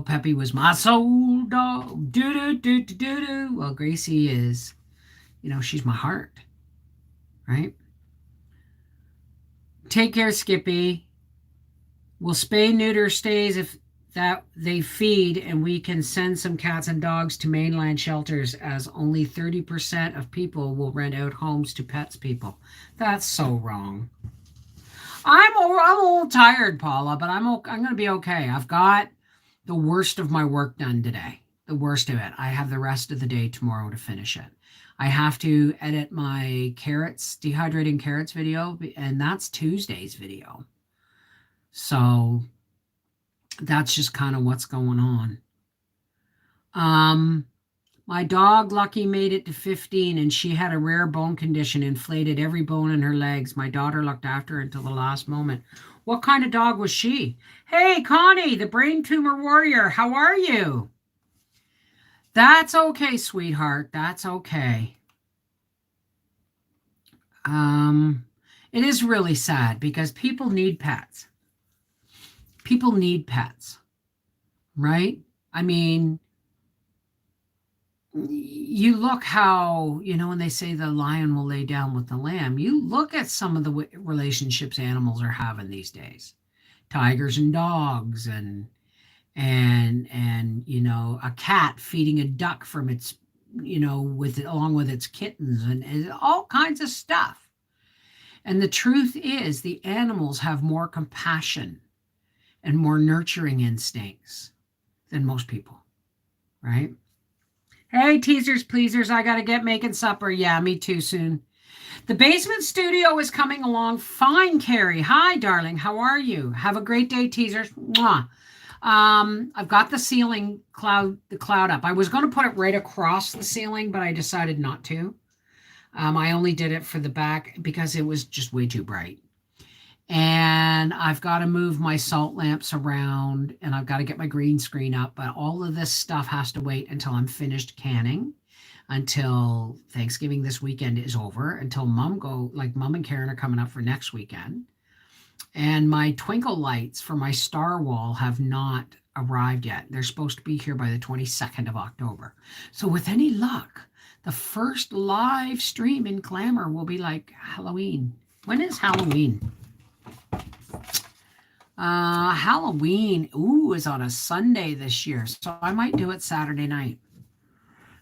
Peppy was my soul dog. Do. Well, Gracie is, she's my heart, right? Take care, Skippy. Will spay neuter stays if that they feed, and we can send some cats and dogs to mainland shelters, as only 30% of people will rent out homes to pets people. That's so wrong. I'm a little tired, Paula, but I'm going to be okay. I've got the worst of my work done today. The worst of it. I have the rest of the day tomorrow to finish it. I have to edit my dehydrating carrots video, and that's Tuesday's video. So that's just kind of what's going on. My dog Lucky made it to 15, and she had a rare bone condition, inflated every bone in her legs. My daughter looked after her until the last moment. What kind of dog was she? Hey, Connie, the brain tumor warrior, how are you? That's okay, sweetheart. That's okay. It is really sad, because people need pets. People need pets, right? I mean, you look how, when they say the lion will lay down with the lamb, you look at some of the relationships animals are having these days. Tigers and dogs, and a cat feeding a duck from its, along with its kittens, and all kinds of stuff. And the truth is, the animals have more compassion and more nurturing instincts than most people, right? Hey, teasers, pleasers, I got to get making supper. Yeah, me too soon. The basement studio is coming along fine, Carrie. Hi, darling. How are you? Have a great day, teasers. Mwah. I've got the cloud up. I was going to put it right across the ceiling, but I decided not to. I only did it for the back because it was just way too bright. And I've got to move my salt lamps around, and I've got to get my green screen up. But all of this stuff has to wait until I'm finished canning, until Thanksgiving this weekend is over, until Mom and Karen are coming up for next weekend. And my twinkle lights for my star wall have not arrived yet. They're supposed to be here by the 22nd of October. So with any luck, the first live stream in Glamour will be like Halloween. When is Halloween? Halloween, is on a Sunday this year, so I might do it Saturday night.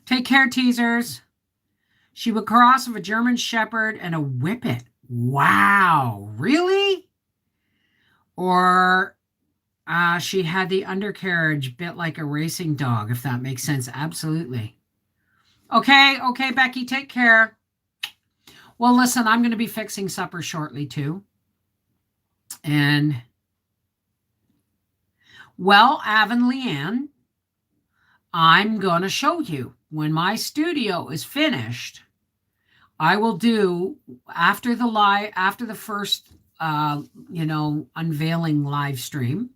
Take care, teasers. She would cross of a German Shepherd and a Whippet. Wow, really? Or she had the undercarriage bit like a racing dog, if that makes sense. Absolutely. Okay, Becky, take care. Well, listen, I'm going to be fixing supper shortly, too. And, well, Leanne, I'm going to show you when my studio is finished. I will do after the first, unveiling live stream.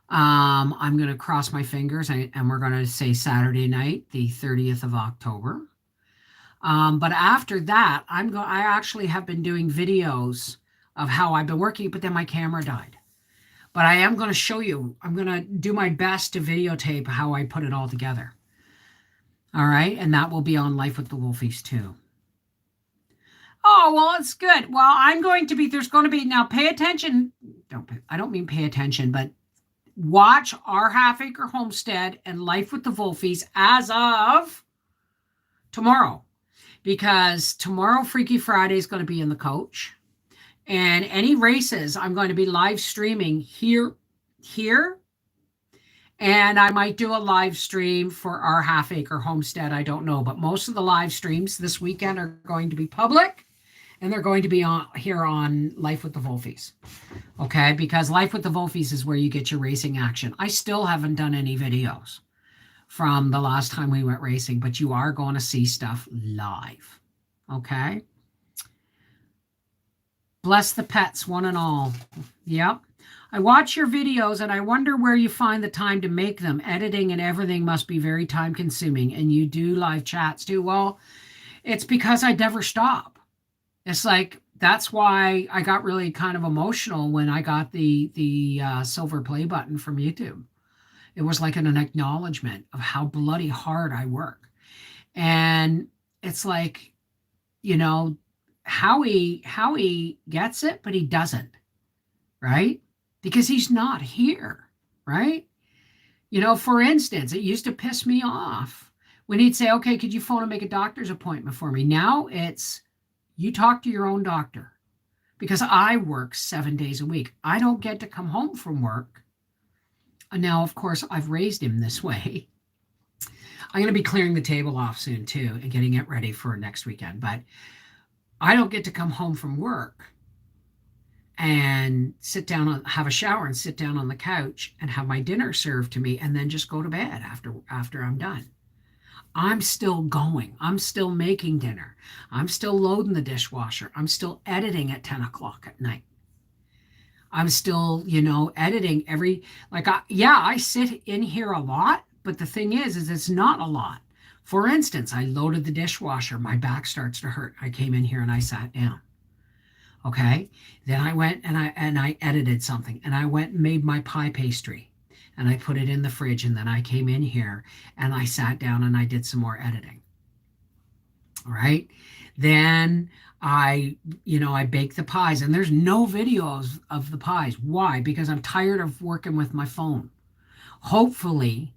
I'm going to cross my fingers and we're going to say Saturday night, the 30th of October. But after that, I actually have been doing videos of how I've been working, but then my camera died. But I am going to show you. I'm going to do my best to videotape how I put it all together. All right. And that will be on Life with the Wolfies too. Oh, well, it's good. Well, there's going to be, now pay attention. I don't mean pay attention, but watch Our Half Acre Homestead and Life with the Wolfies as of tomorrow. Because tomorrow, Freaky Friday is going to be in the coach. And any races, I'm going to be live streaming here. And I might do a live stream for Our Half Acre Homestead. I don't know. But most of the live streams this weekend are going to be public. And they're going to be here on Life with the Wolfies. Okay? Because Life with the Wolfies is where you get your racing action. I still haven't done any videos from the last time we went racing, but you are going to see stuff live. Okay? Bless the pets, one and all. Yep. I watch your videos and I wonder where you find the time to make them. Editing and everything must be very time consuming. And you do live chats too. Well, it's because I never stop. It's like, that's why I got really kind of emotional when I got the silver play button from YouTube. It was like an acknowledgement of how bloody hard I work. And it's like, Howie gets it, but he doesn't, right? Because he's not here, right? For instance, it used to piss me off when he'd say, okay, could you phone and make a doctor's appointment for me? Now it's, you talk to your own doctor, because I work 7 days a week. I don't get to come home from work. And now, of course, I've raised him this way. I'm going to be clearing the table off soon too and getting it ready for next weekend. But I don't get to come home from work and have a shower and sit down on the couch and have my dinner served to me and then just go to bed after I'm done. I'm still going. I'm still making dinner. I'm still loading the dishwasher. I'm still editing at 10 o'clock at night. I'm still, editing I sit in here a lot, but the thing is it's not a lot. For instance, I loaded the dishwasher. My back starts to hurt. I came in here and I sat down. Okay. Then I went and I edited something, and I went and made my pie pastry and I put it in the fridge. And then I came in here and I sat down and I did some more editing. All right. Then I bake the pies, and there's no videos of the pies. Why? Because I'm tired of working with my phone. Hopefully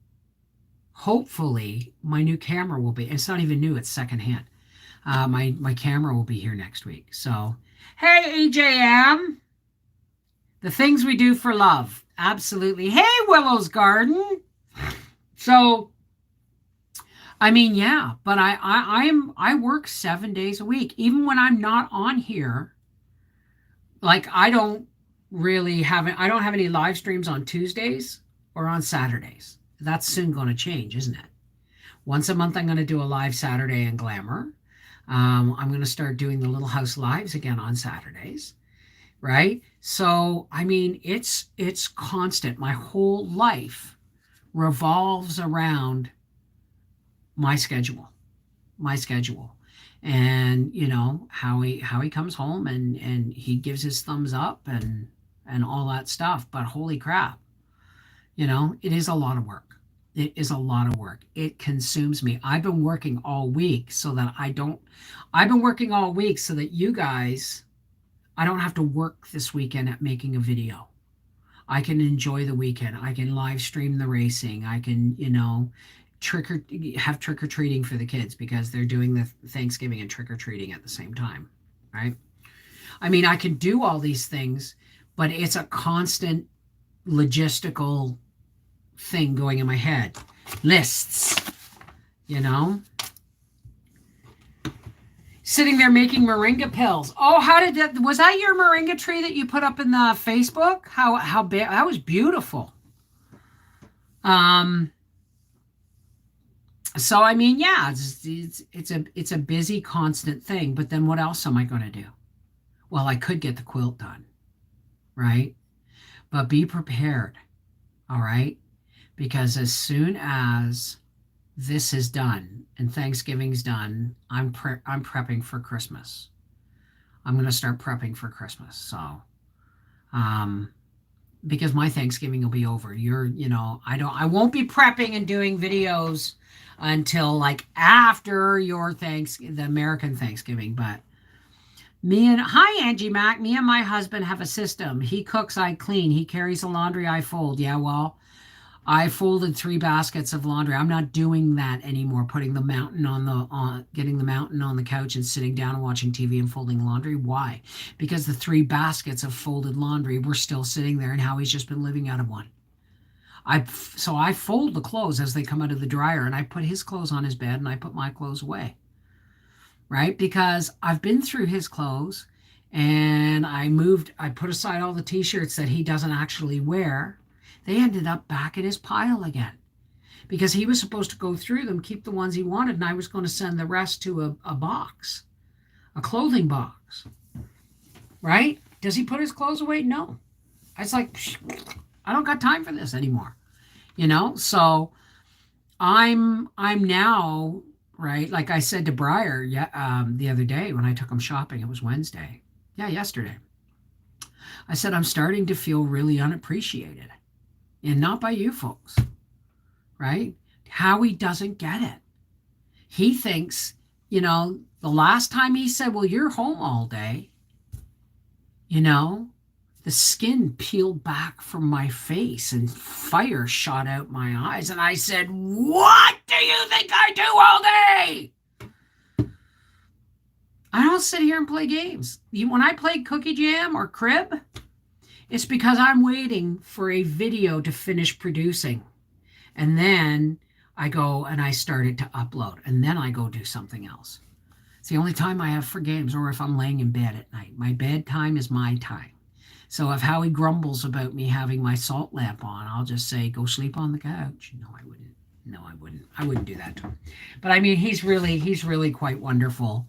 my new camera will be, it's not even new, it's secondhand. My camera will be here next week. So, hey, EJM, the things we do for love. Absolutely. Hey, Willow's Garden. So, yeah, but I work 7 days a week, even when I'm not on here. Like, I don't have any live streams on Tuesdays or on Saturdays. That's soon going to change, isn't it? Once a month, I'm going to do a live Saturday in Glamour. I'm going to start doing the Little House Lives again on Saturdays, right? So, it's constant. My whole life revolves around my schedule. And, how he comes home and he gives his thumbs up and all that stuff. But holy crap, it is a lot of work. It is a lot of work. It consumes me. I've been working all week so that you guys, I don't have to work this weekend at making a video. I can enjoy the weekend. I can live stream the racing. I can, have trick-or-treating for the kids, because they're doing the Thanksgiving and trick-or-treating at the same time, right? I can do all these things, but it's a constant logistical thing going in my head. Lists, Sitting there making moringa pills. Oh, was that your moringa tree that you put up in the Facebook? How big? That was beautiful. So I mean, yeah, it's a busy, constant thing. But then what else am I going to do? Well, I could get the quilt done, right? But be prepared, all right? Because as soon as this is done and Thanksgiving's done, I'm prepping for Christmas. I'm going to start prepping for Christmas. So, um, because my Thanksgiving will be over. I won't be prepping and doing videos until like after the American Thanksgiving. But hi Angie Mac, me and my husband have a system. He cooks, I clean. He carries the laundry, I fold. Yeah, well, I folded 3 baskets of laundry. I'm not doing that anymore. Putting the mountain getting the mountain on the couch and sitting down and watching TV and folding laundry. Why? Because the 3 baskets of folded laundry were still sitting there, and Howie's just been living out of one. So I fold the clothes as they come out of the dryer, and I put his clothes on his bed, and I put my clothes away. Right? Because I've been through his clothes, and I put aside all the t-shirts that he doesn't actually wear. They ended up back in his pile again because he was supposed to go through them, keep the ones he wanted, and I was going to send the rest to a box, a clothing box. Right? Does he put his clothes away? No. It's like, I don't got time for this anymore. So I'm now, right? Like I said to Briar, the other day when I took him shopping, it was Wednesday. Yeah, yesterday. I said, I'm starting to feel really unappreciated. And not by you folks, right? Howie doesn't get it. He thinks, the last time he said, well, you're home all day, the skin peeled back from my face and fire shot out my eyes. And I said, what do you think I do all day? I don't sit here and play games. When I play Cookie Jam or Crib, it's because I'm waiting for a video to finish producing. And then I go and I start it to upload. And then I go do something else. It's the only time I have for games, or if I'm laying in bed at night. My bedtime is my time. So if Howie grumbles about me having my salt lamp on, I'll just say, go sleep on the couch. No, I wouldn't. I wouldn't do that to him. But I mean, he's really quite wonderful.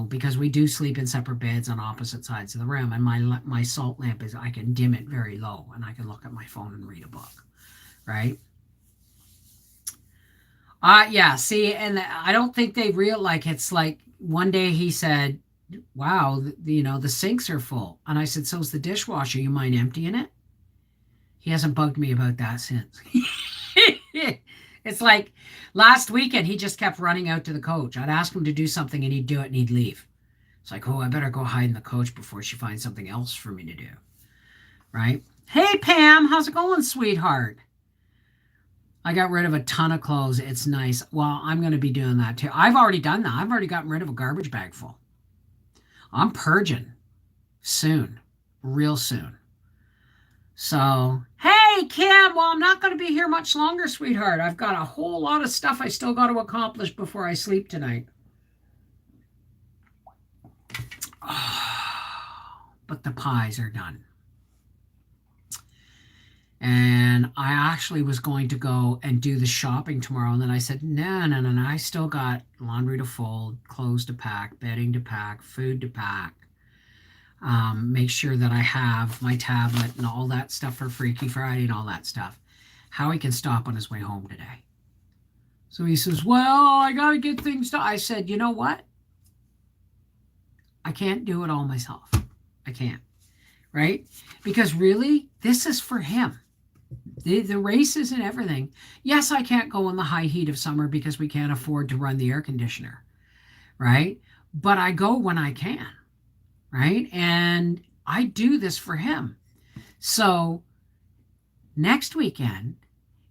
Because we do sleep in separate beds on opposite sides of the room, and my salt lamp I can dim it very low, and I can look at my phone and read a book, right? Yeah, see, and I don't think they it's like one day he said, wow, the sinks are full. And I said, so's the dishwasher, you mind emptying it? He hasn't bugged me about that since. It's like last weekend, he just kept running out to the coach. I'd ask him to do something and he'd do it and he'd leave. It's like, oh, I better go hide in the coach before she finds something else for me to do. Right? Hey, Pam, how's it going, sweetheart? I got rid of a ton of clothes. It's nice. Well, I'm going to be doing that too. I've already done that. I've already gotten rid of a garbage bag full. I'm purging soon, real soon. So, hey, Kim, well, I'm not going to be here much longer, sweetheart. I've got a whole lot of stuff I still got to accomplish before I sleep tonight. But the pies are done. And I actually was going to go and do the shopping tomorrow. And then I said, no. I still got laundry to fold, clothes to pack, bedding to pack, food to pack. Make sure that I have my tablet and all that stuff for Freaky Friday and all that stuff. Howie can stop on his way home today. So he says, well, I got to get things done. I said, you know what? I can't do it all myself. I can't. Right? Because really, this is for him. The races and everything. Yes, I can't go in the high heat of summer because we can't afford to run the air conditioner. Right? But I go when I can. Right? And I do this for him. So next weekend,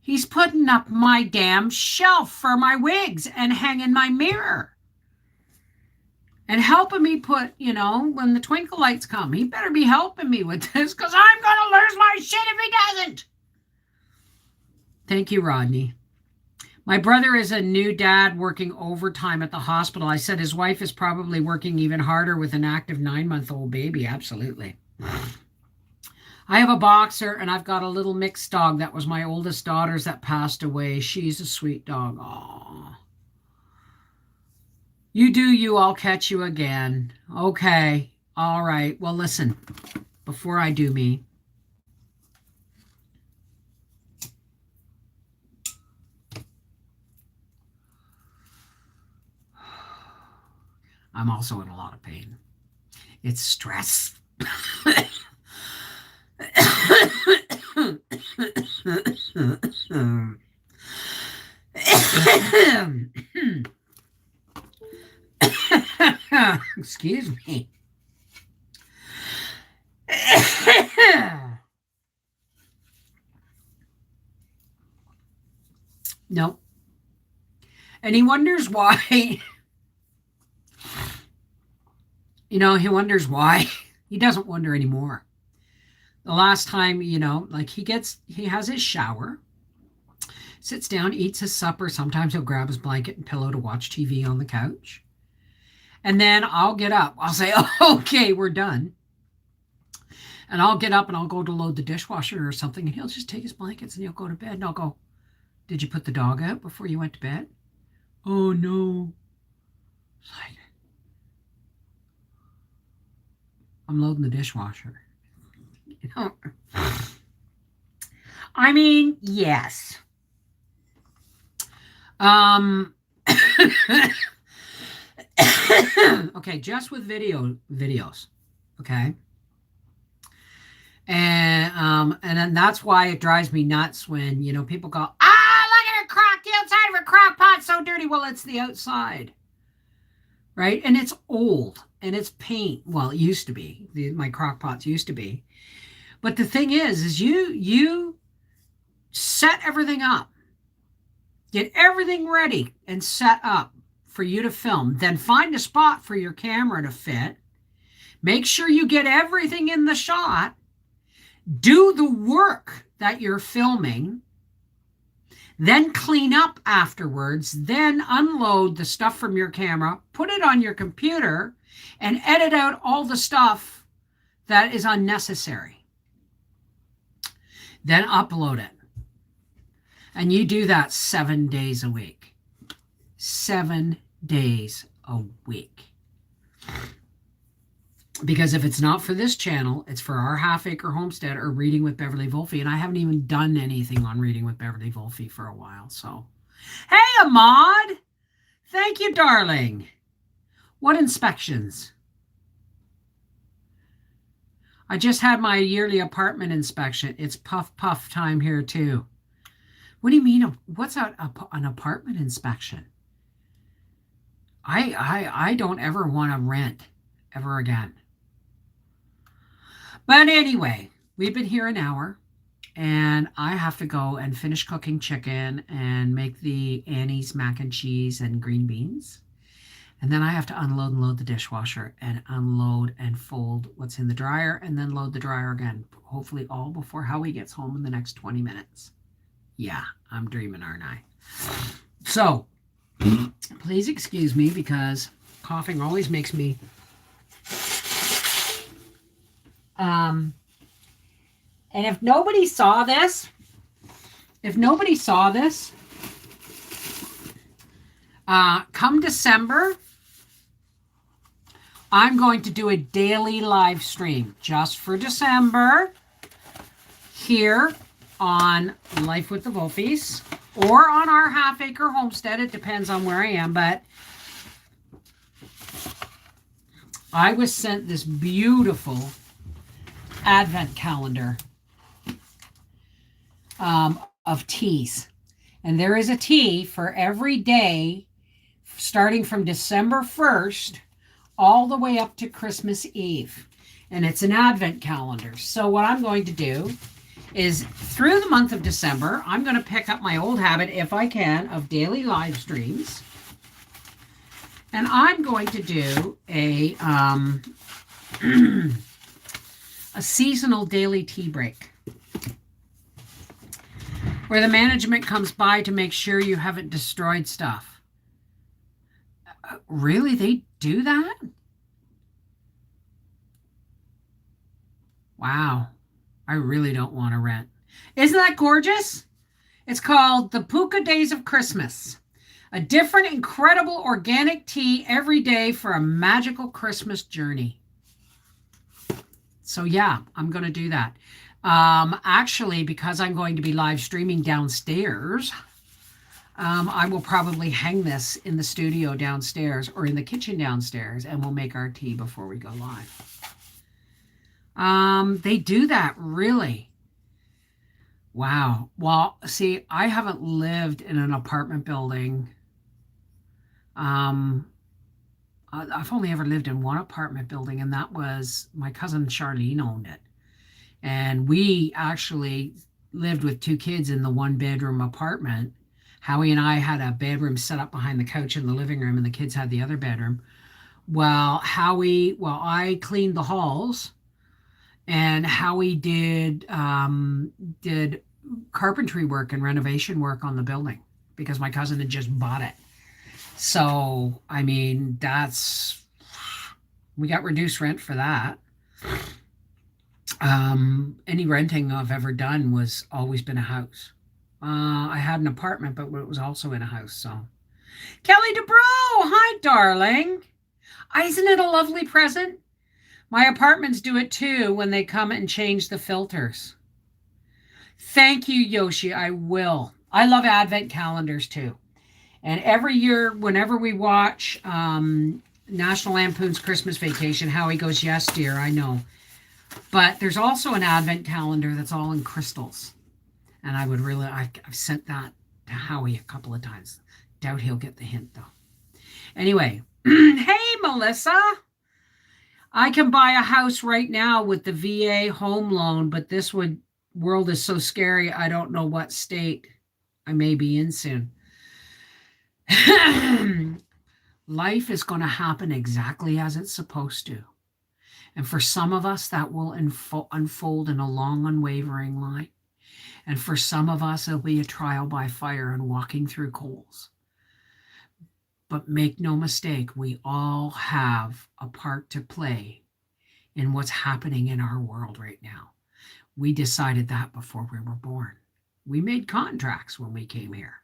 he's putting up my damn shelf for my wigs and hanging my mirror. And helping me put, when the twinkle lights come, he better be helping me with this because I'm going to lose my shit if he doesn't. Thank you, Rodney. My brother is a new dad working overtime at the hospital. I said his wife is probably working even harder with an active 9-month-old baby. Absolutely. I have a boxer and I've got a little mixed dog that was my oldest daughter's that passed away. She's a sweet dog. Aw. You do you, I'll catch you again. Okay. All right. Well, listen, before I do me, I'm also in a lot of pain. It's stress. Excuse me. No. And he wonders why. He wonders why. He doesn't wonder anymore. The last time, like he has his shower, sits down, eats his supper. Sometimes he'll grab his blanket and pillow to watch TV on the couch. And then I'll get up. I'll say, oh, okay, we're done. And I'll get up and I'll go to load the dishwasher or something. And he'll just take his blankets and he'll go to bed. And I'll go, did you put the dog out before you went to bed? Oh, no. It's like, I'm loading the dishwasher. I mean, yes. Okay, just with videos. Okay. And then that's why it drives me nuts when, people go, look at her crock, the outside of her crock pot's so dirty. Well, it's the outside. Right? And it's old and it's paint. Well, it used to be. My crock pots used to be. But the thing is you set everything up. Get everything ready and set up for you to film. Then find a spot for your camera to fit. Make sure you get everything in the shot. Do the work that you're filming. Then clean up afterwards. Then unload the stuff from your camera. Put it on your computer and edit out all the stuff that is unnecessary. Then upload it. And you do that 7 days a week. 7 days a week. Because if it's not for this channel, it's for our Half Acre Homestead or Reading with Beverly Wolfe. And I haven't even done anything on Reading with Beverly Wolfe for a while. So, hey, Ahmad. Thank you, darling. What inspections? I just had my yearly apartment inspection. It's puff time here too. What do you mean? What's an apartment inspection? I don't ever want to rent ever again. But anyway, we've been here an hour and I have to go and finish cooking chicken and make the Annie's mac and cheese and green beans. And then I have to unload and load the dishwasher and unload and fold what's in the dryer and then load the dryer again. Hopefully all before Howie gets home in the next 20 minutes. Yeah, I'm dreaming, aren't I? So, please excuse me because coughing always makes me... And if nobody saw this, come December, I'm going to do a daily live stream just for December here on Life with the Wolfies or on our Half Acre Homestead. It depends on where I am, but I was sent this beautiful Advent calendar of teas. And there is a tea for every day starting from December 1st all the way up to Christmas Eve. And it's an Advent calendar. So what I'm going to do is through the month of December, I'm going to pick up my old habit, if I can, of daily live streams. And I'm going to do a seasonal daily tea break where the management comes by to make sure you haven't destroyed stuff. Really? They do that? Wow. I really don't want to rent. Isn't that gorgeous? It's called The Puka Days of Christmas. A different, incredible organic tea every day for a magical Christmas journey. So yeah, I'm going to do that. Actually, because I'm going to be live streaming downstairs, I will probably hang this in the studio downstairs or in the kitchen downstairs, and we'll make our tea before we go live. They do that, really. Wow. Well, see, I haven't lived in an apartment building. I've only ever lived in one apartment building, and that was my cousin Charlene owned it. And we actually lived with two kids in the one bedroom apartment. Howie and I had a bedroom set up behind the couch in the living room, and the kids had the other bedroom. Well, I cleaned the halls, and Howie did carpentry work and renovation work on the building because my cousin had just bought it. So, I mean, we got reduced rent for that. Any renting I've ever done was always been a house. I had an apartment, but it was also in a house. So, Kelly DeBro, hi, darling. Isn't it a lovely present? My apartments do it too when they come and change the filters. Thank you, Yoshi. I will. I love advent calendars too. And every year, whenever we watch National Lampoon's Christmas Vacation, Howie goes, yes, dear, I know. But there's also an advent calendar that's all in crystals. And I've sent that to Howie a couple of times. Doubt he'll get the hint, though. Anyway, hey, Melissa. I can buy a house right now with the VA home loan, but this world is so scary, I don't know what state I may be in soon. Life is going to happen exactly as it's supposed to. And for some of us, that will unfold in a long, unwavering line. And for some of us, it'll be a trial by fire and walking through coals. But make no mistake, we all have a part to play in what's happening in our world right now. We decided that before we were born. We made contracts when we came here.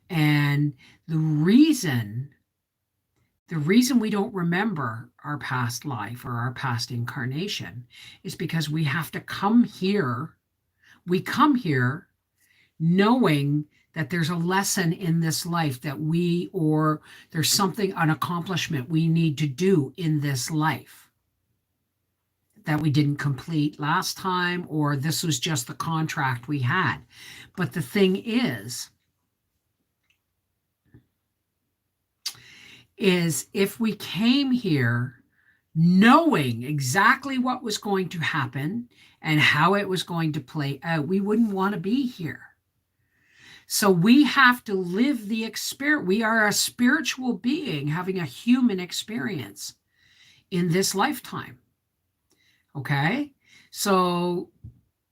And the reason we don't remember our past life or our past incarnation is because we have to come here. We come here knowing that there's a lesson in this life or there's something, an accomplishment we need to do in this life that we didn't complete last time, or this was just the contract we had. But the thing is if we came here knowing exactly what was going to happen and how it was going to play out, we wouldn't want to be here. So we have to live the experience. We are a spiritual being having a human experience in this lifetime. Okay? So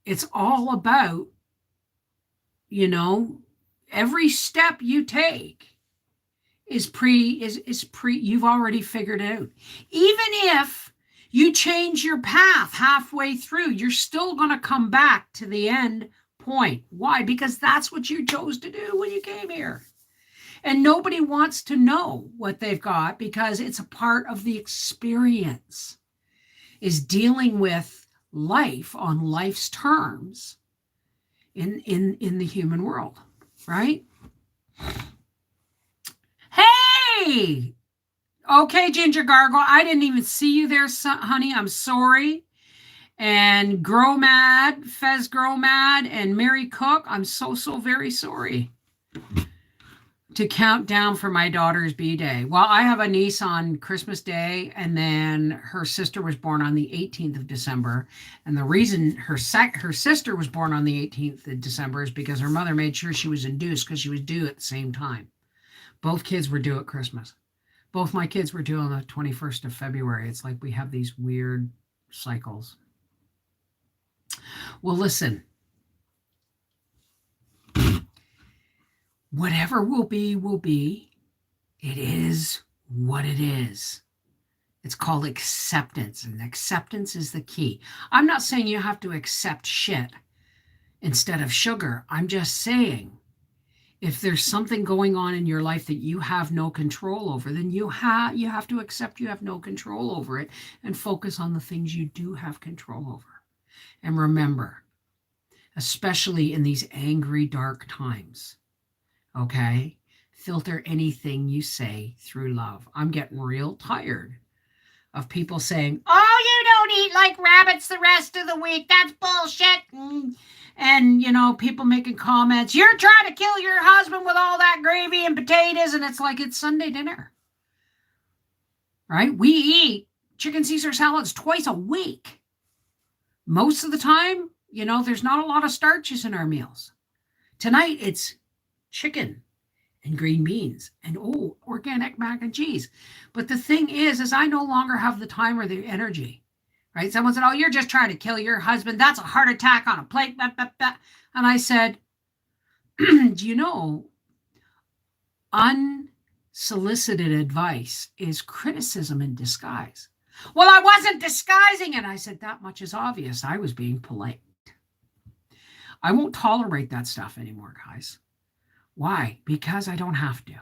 it's all about, every step you take you've already figured it out. Even if you change your path halfway through, you're still going to come back to the end point. Why? Because that's what you chose to do when you came here. And nobody wants to know what they've got because it's a part of the experience, is dealing with life on life's terms in the human world, right? Hey! Okay, Ginger Gargle, I didn't even see you there, honey. I'm sorry. And Grow Mad, Fez Grow Mad, and Mary Cook, I'm so very sorry. To count down for my daughter's B-Day. Well, I have a niece on Christmas Day, and then her sister was born on the 18th of December. And the reason her sister was born on the 18th of December is because her mother made sure she was induced because she was due at the same time. Both kids were due at Christmas. Both my kids were due on the 21st of February. It's like we have these weird cycles. Well, listen. Whatever will be, will be. It is what it is. It's called acceptance, and acceptance is the key. I'm not saying you have to accept shit instead of sugar. I'm just saying if there's something going on in your life that you have no control over, then you have to accept you have no control over it and focus on the things you do have control over. And remember, especially in these angry, dark times, okay, filter anything you say through love. I'm getting real tired of people saying, oh, you don't eat like rabbits the rest of the week. That's bullshit. And, people making comments, you're trying to kill your husband with all that gravy and potatoes. And it's like, it's Sunday dinner, right? We eat chicken Caesar salads twice a week. Most of the time, there's not a lot of starches in our meals. Tonight, it's chicken and green beans and organic mac and cheese. But the thing is I no longer have the time or the energy, right? Someone said, oh, you're just trying to kill your husband. That's a heart attack on a plate. Blah, blah, blah. And I said, do you know, unsolicited advice is criticism in disguise. Well, I wasn't disguising it. I said, that much is obvious. I was being polite. I won't tolerate that stuff anymore, guys. Why? Because I don't have to.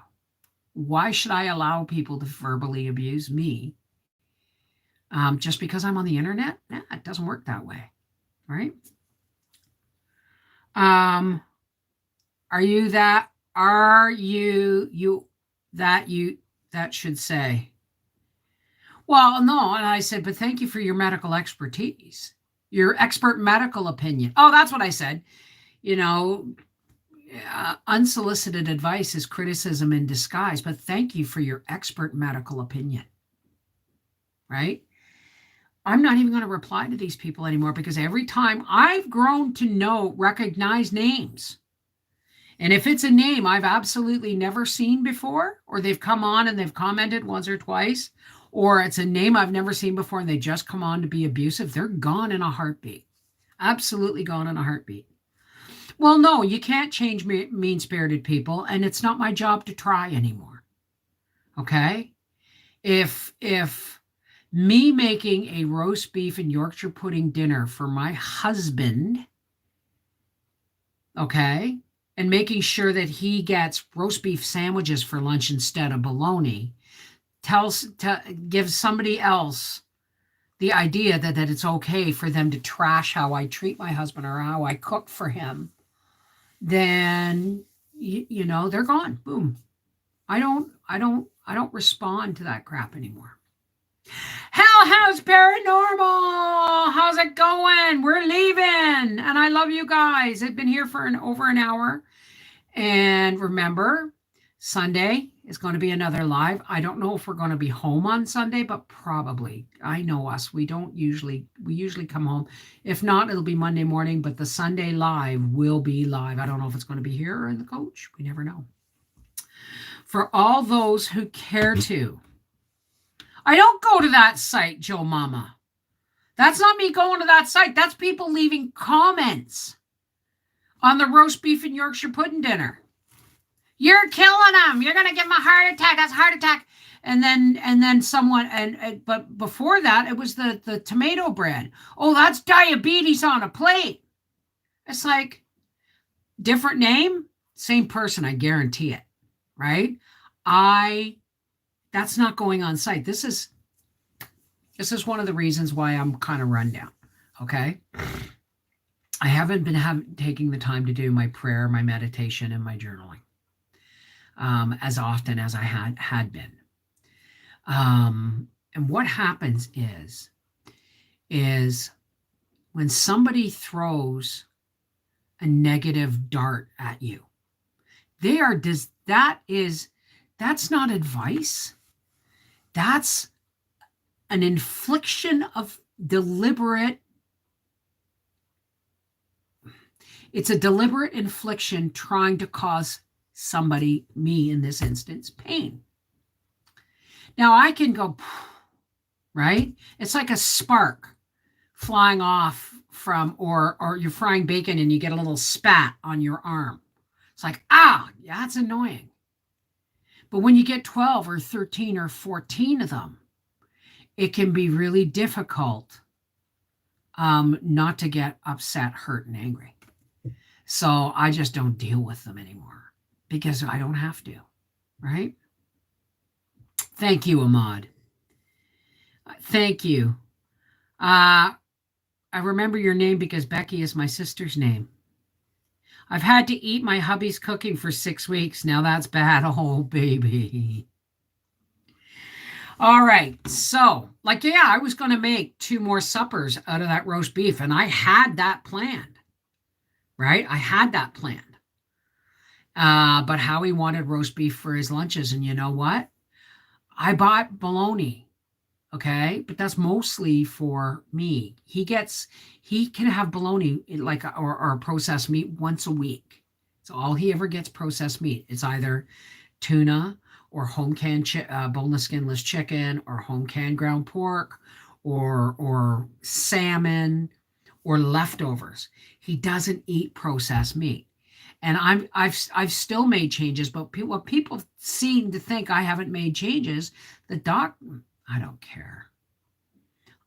Why should I allow people to verbally abuse me just because I'm on the internet? It doesn't work that way, right? That should say. Well, no, and I said, but thank you for your medical expertise, your expert medical opinion. Oh, that's what I said. Unsolicited advice is criticism in disguise, but thank you for your expert medical opinion, right? I'm not even going to reply to these people anymore because every time I've grown to recognize names. And if it's a name I've absolutely never seen before, or they've come on and they've commented once or twice, or it's a name I've never seen before and they just come on to be abusive, they're gone in a heartbeat. Absolutely gone in a heartbeat. Well, no, you can't change mean-spirited people, and it's not my job to try anymore. Okay? If me making a roast beef and Yorkshire pudding dinner for my husband, okay, and making sure that he gets roast beef sandwiches for lunch instead of bologna, gives somebody else the idea that it's okay for them to trash how I treat my husband or how I cook for him, then they're gone. Boom. I don't respond to that crap anymore. Hell House Paranormal, how's it going? We're leaving, and I love you guys. I've been here for over an hour, and remember, Sunday is going to be another live. I don't know if we're going to be home on Sunday, but probably. I know us. We usually come home. If not, it'll be Monday morning, but the Sunday live will be live. I don't know if it's going to be here or in the coach. We never know. For all those who care to, I don't go to that site, Joe Mama. That's not me going to that site. That's people leaving comments on the roast beef and Yorkshire pudding dinner. You're killing them. You're going to give them a heart attack. That's a heart attack. And then someone, but before that, it was the tomato bread. Oh, that's diabetes on a plate. It's like, different name, same person, I guarantee it, right? That's not going on site. This is one of the reasons why I'm kind of run down, okay? I haven't been taking the time to do my prayer, my meditation, and my journaling as often as I had been. And what happens is when somebody throws a negative dart at you, that's not advice. That's an infliction of it's a deliberate infliction trying to cause somebody, me in this instance, pain. Now I can go, right? It's like a spark flying off from, or you're frying bacon and you get a little spat on your arm. It's like, yeah, that's annoying. But when you get 12 or 13 or 14 of them, it can be really difficult not to get upset, hurt, and angry. So I just don't deal with them anymore because I don't have to, right? Thank you, Ahmad. Thank you. I remember your name because Becky is my sister's name. I've had to eat my hubby's cooking for 6 weeks. Now that's bad. Oh, baby. All right. So, yeah, I was going to make 2 more suppers out of that roast beef, and I had that planned, right? I had that planned. But Howie wanted roast beef for his lunches, and you know what? I bought bologna, okay? But that's mostly for me. He can have bologna or processed meat once a week. So all he ever gets processed meat. It's either tuna or home canned boneless, skinless chicken, or home canned ground pork, or salmon, or leftovers. He doesn't eat processed meat. And I've still made changes, but what people seem to think I haven't made changes, I don't care.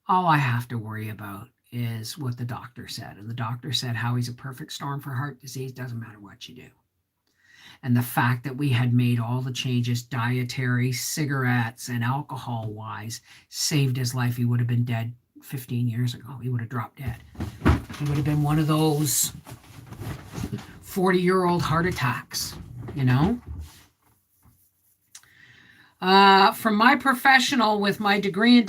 All I have to worry about is what the doctor said. And the doctor said Howie's a perfect storm for heart disease, doesn't matter what you do. And the fact that we had made all the changes, dietary, cigarettes, and alcohol wise, saved his life. He would have been dead 15 years ago. He would have dropped dead. He would have been one of those 40-year-old heart attacks, you know? From my professional with my degree in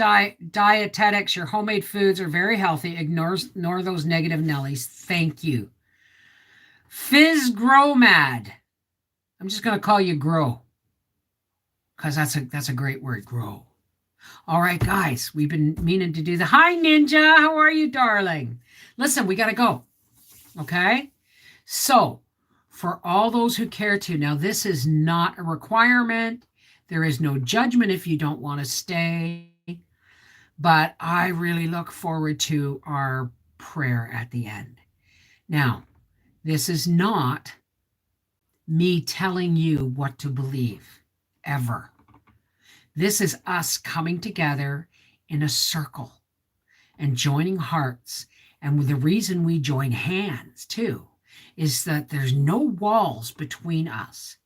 dietetics, your homemade foods are very healthy. Ignore those negative Nellies. Thank you. Fizz Grow Mad. I'm just going to call you Grow, because that's a great word, grow. All right, guys, we've been meaning to do the hi, Ninja. How are you, darling? Listen, we got to go. Okay? So, for all those who care to, now this is not a requirement. There is no judgment if you don't want to stay. But I really look forward to our prayer at the end. Now, this is not me telling you what to believe, ever. This is us coming together in a circle and joining hearts. And the reason we join hands, too, is that there's no walls between us.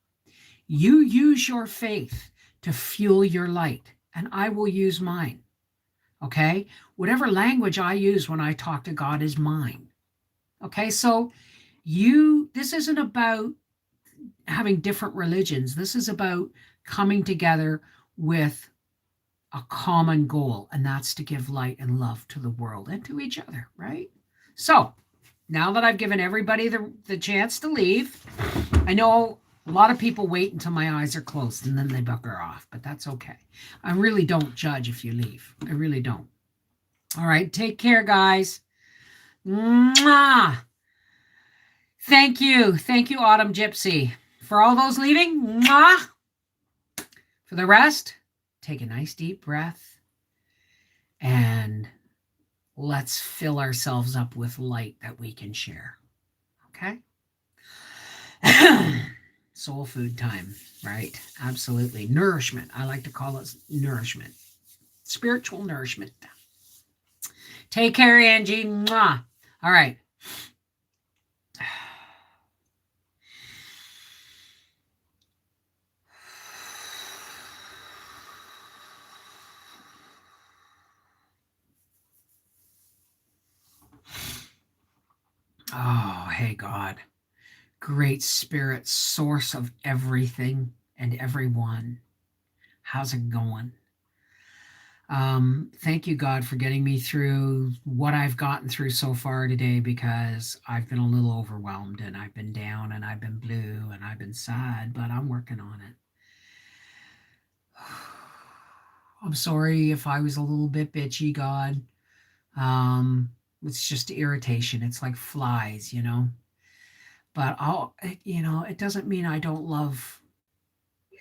You use your faith to fuel your light, and I will use mine. Okay? Whatever language I use when I talk to God is mine. Okay? So this isn't about having different religions. This is about coming together with a common goal, and that's to give light and love to the world and to each other, right? So, now that I've given everybody the chance to leave, I know a lot of people wait until my eyes are closed and then they bugger off, but that's okay. I really don't judge if you leave. I really don't. All right, take care, guys. Mwah! Thank you, Autumn Gypsy. For all those leaving, mwah! For the rest, take a nice deep breath and let's fill ourselves up with light that we can share. Okay? Soul food time, right? Absolutely. Nourishment. I like to call it nourishment. Spiritual nourishment. Take care, Angie. Mwah. All right. Oh, hey, God. Great Spirit, source of everything and everyone. How's it going? Thank you, God, for getting me through what I've gotten through so far today, because I've been a little overwhelmed and I've been down and I've been blue and I've been sad, but I'm working on it. I'm sorry if I was a little bit bitchy, God. It's just irritation. It's like flies, But it doesn't mean I don't love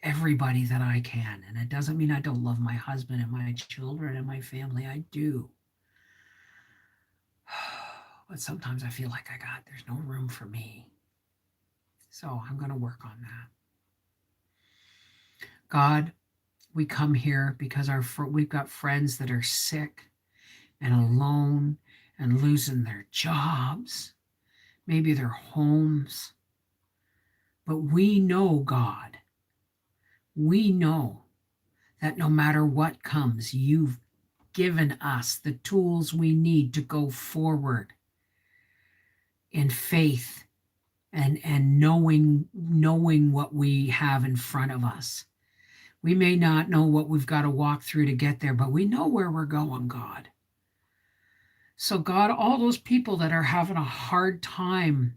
everybody that I can. And it doesn't mean I don't love my husband and my children and my family. I do. But sometimes I feel like there's no room for me. So I'm going to work on that. God, We come here because we've got friends that are sick and alone and losing their jobs, maybe their homes. But we know, God, we know that no matter what comes, you've given us the tools we need to go forward in faith and knowing what we have in front of us. We may not know what we've got to walk through to get there, but we know where we're going, God. So God, all those people that are having a hard time,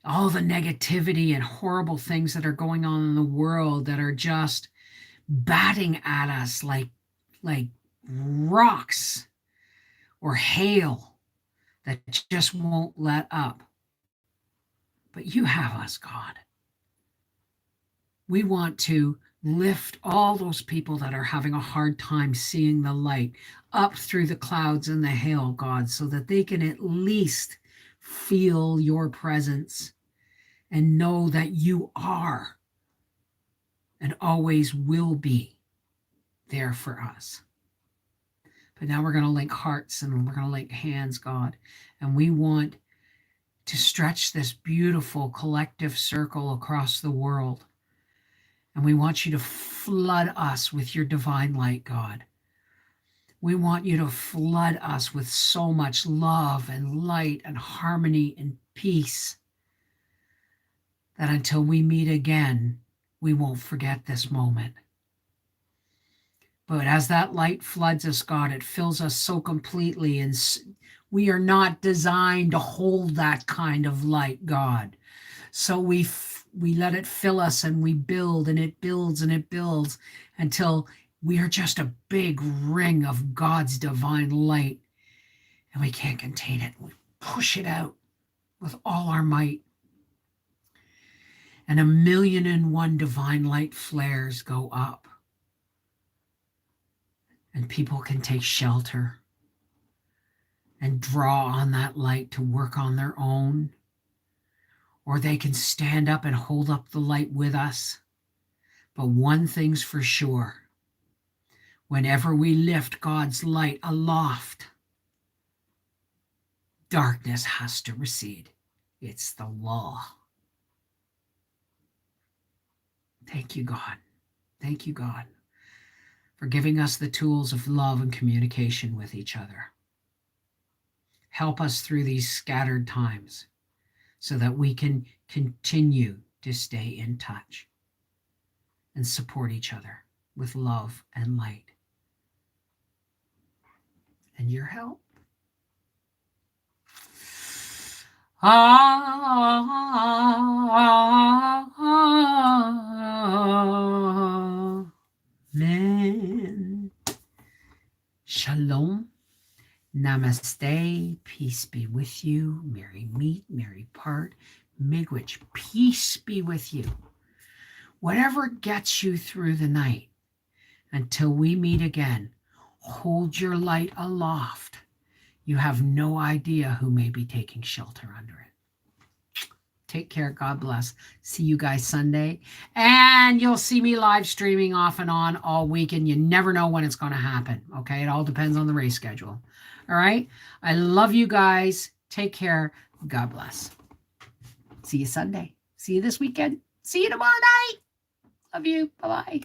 all the negativity and horrible things that are going on in the world that are just batting at us like rocks or hail that just won't let up. But you have us, God. We want to lift all those people that are having a hard time seeing the light up through the clouds and the hail, God, so that they can at least feel your presence and know that you are and always will be there for us. But now we're going to link hearts and we're going to link hands, God, and we want to stretch this beautiful collective circle across the world. And we want you to flood us with your divine light, God. We want you to flood us with so much love and light and harmony and peace that until we meet again, we won't forget this moment. But as that light floods us, God, it fills us so completely, and we are not designed to hold that kind of light, God. So we let it fill us, and we build, and it builds, and it builds until we are just a big ring of God's divine light, and we can't contain it. We push it out with all our might. And 1,000,001 divine light flares go up. And people can take shelter and draw on that light to work on their own. Or they can stand up and hold up the light with us. But one thing's for sure. Whenever we lift God's light aloft, darkness has to recede. It's the law. Thank you, God. Thank you, God, for giving us the tools of love and communication with each other. Help us through these scattered times so that we can continue to stay in touch and support each other with love and light. And your help. Amen. Shalom. Namaste. Peace be with you. Merry meet, merry part. Miigwech. Peace be with you. Whatever gets you through the night, until we meet again, hold your light aloft. You have no idea who may be taking shelter under it. Take care. God bless. See you guys Sunday. And you'll see me live streaming off and on all week, and you never know when it's going to happen. Okay? It all depends on the race schedule. All right? I love you guys. Take care. God bless. See you Sunday. See you this weekend. See you tomorrow night. Love you. Bye-bye.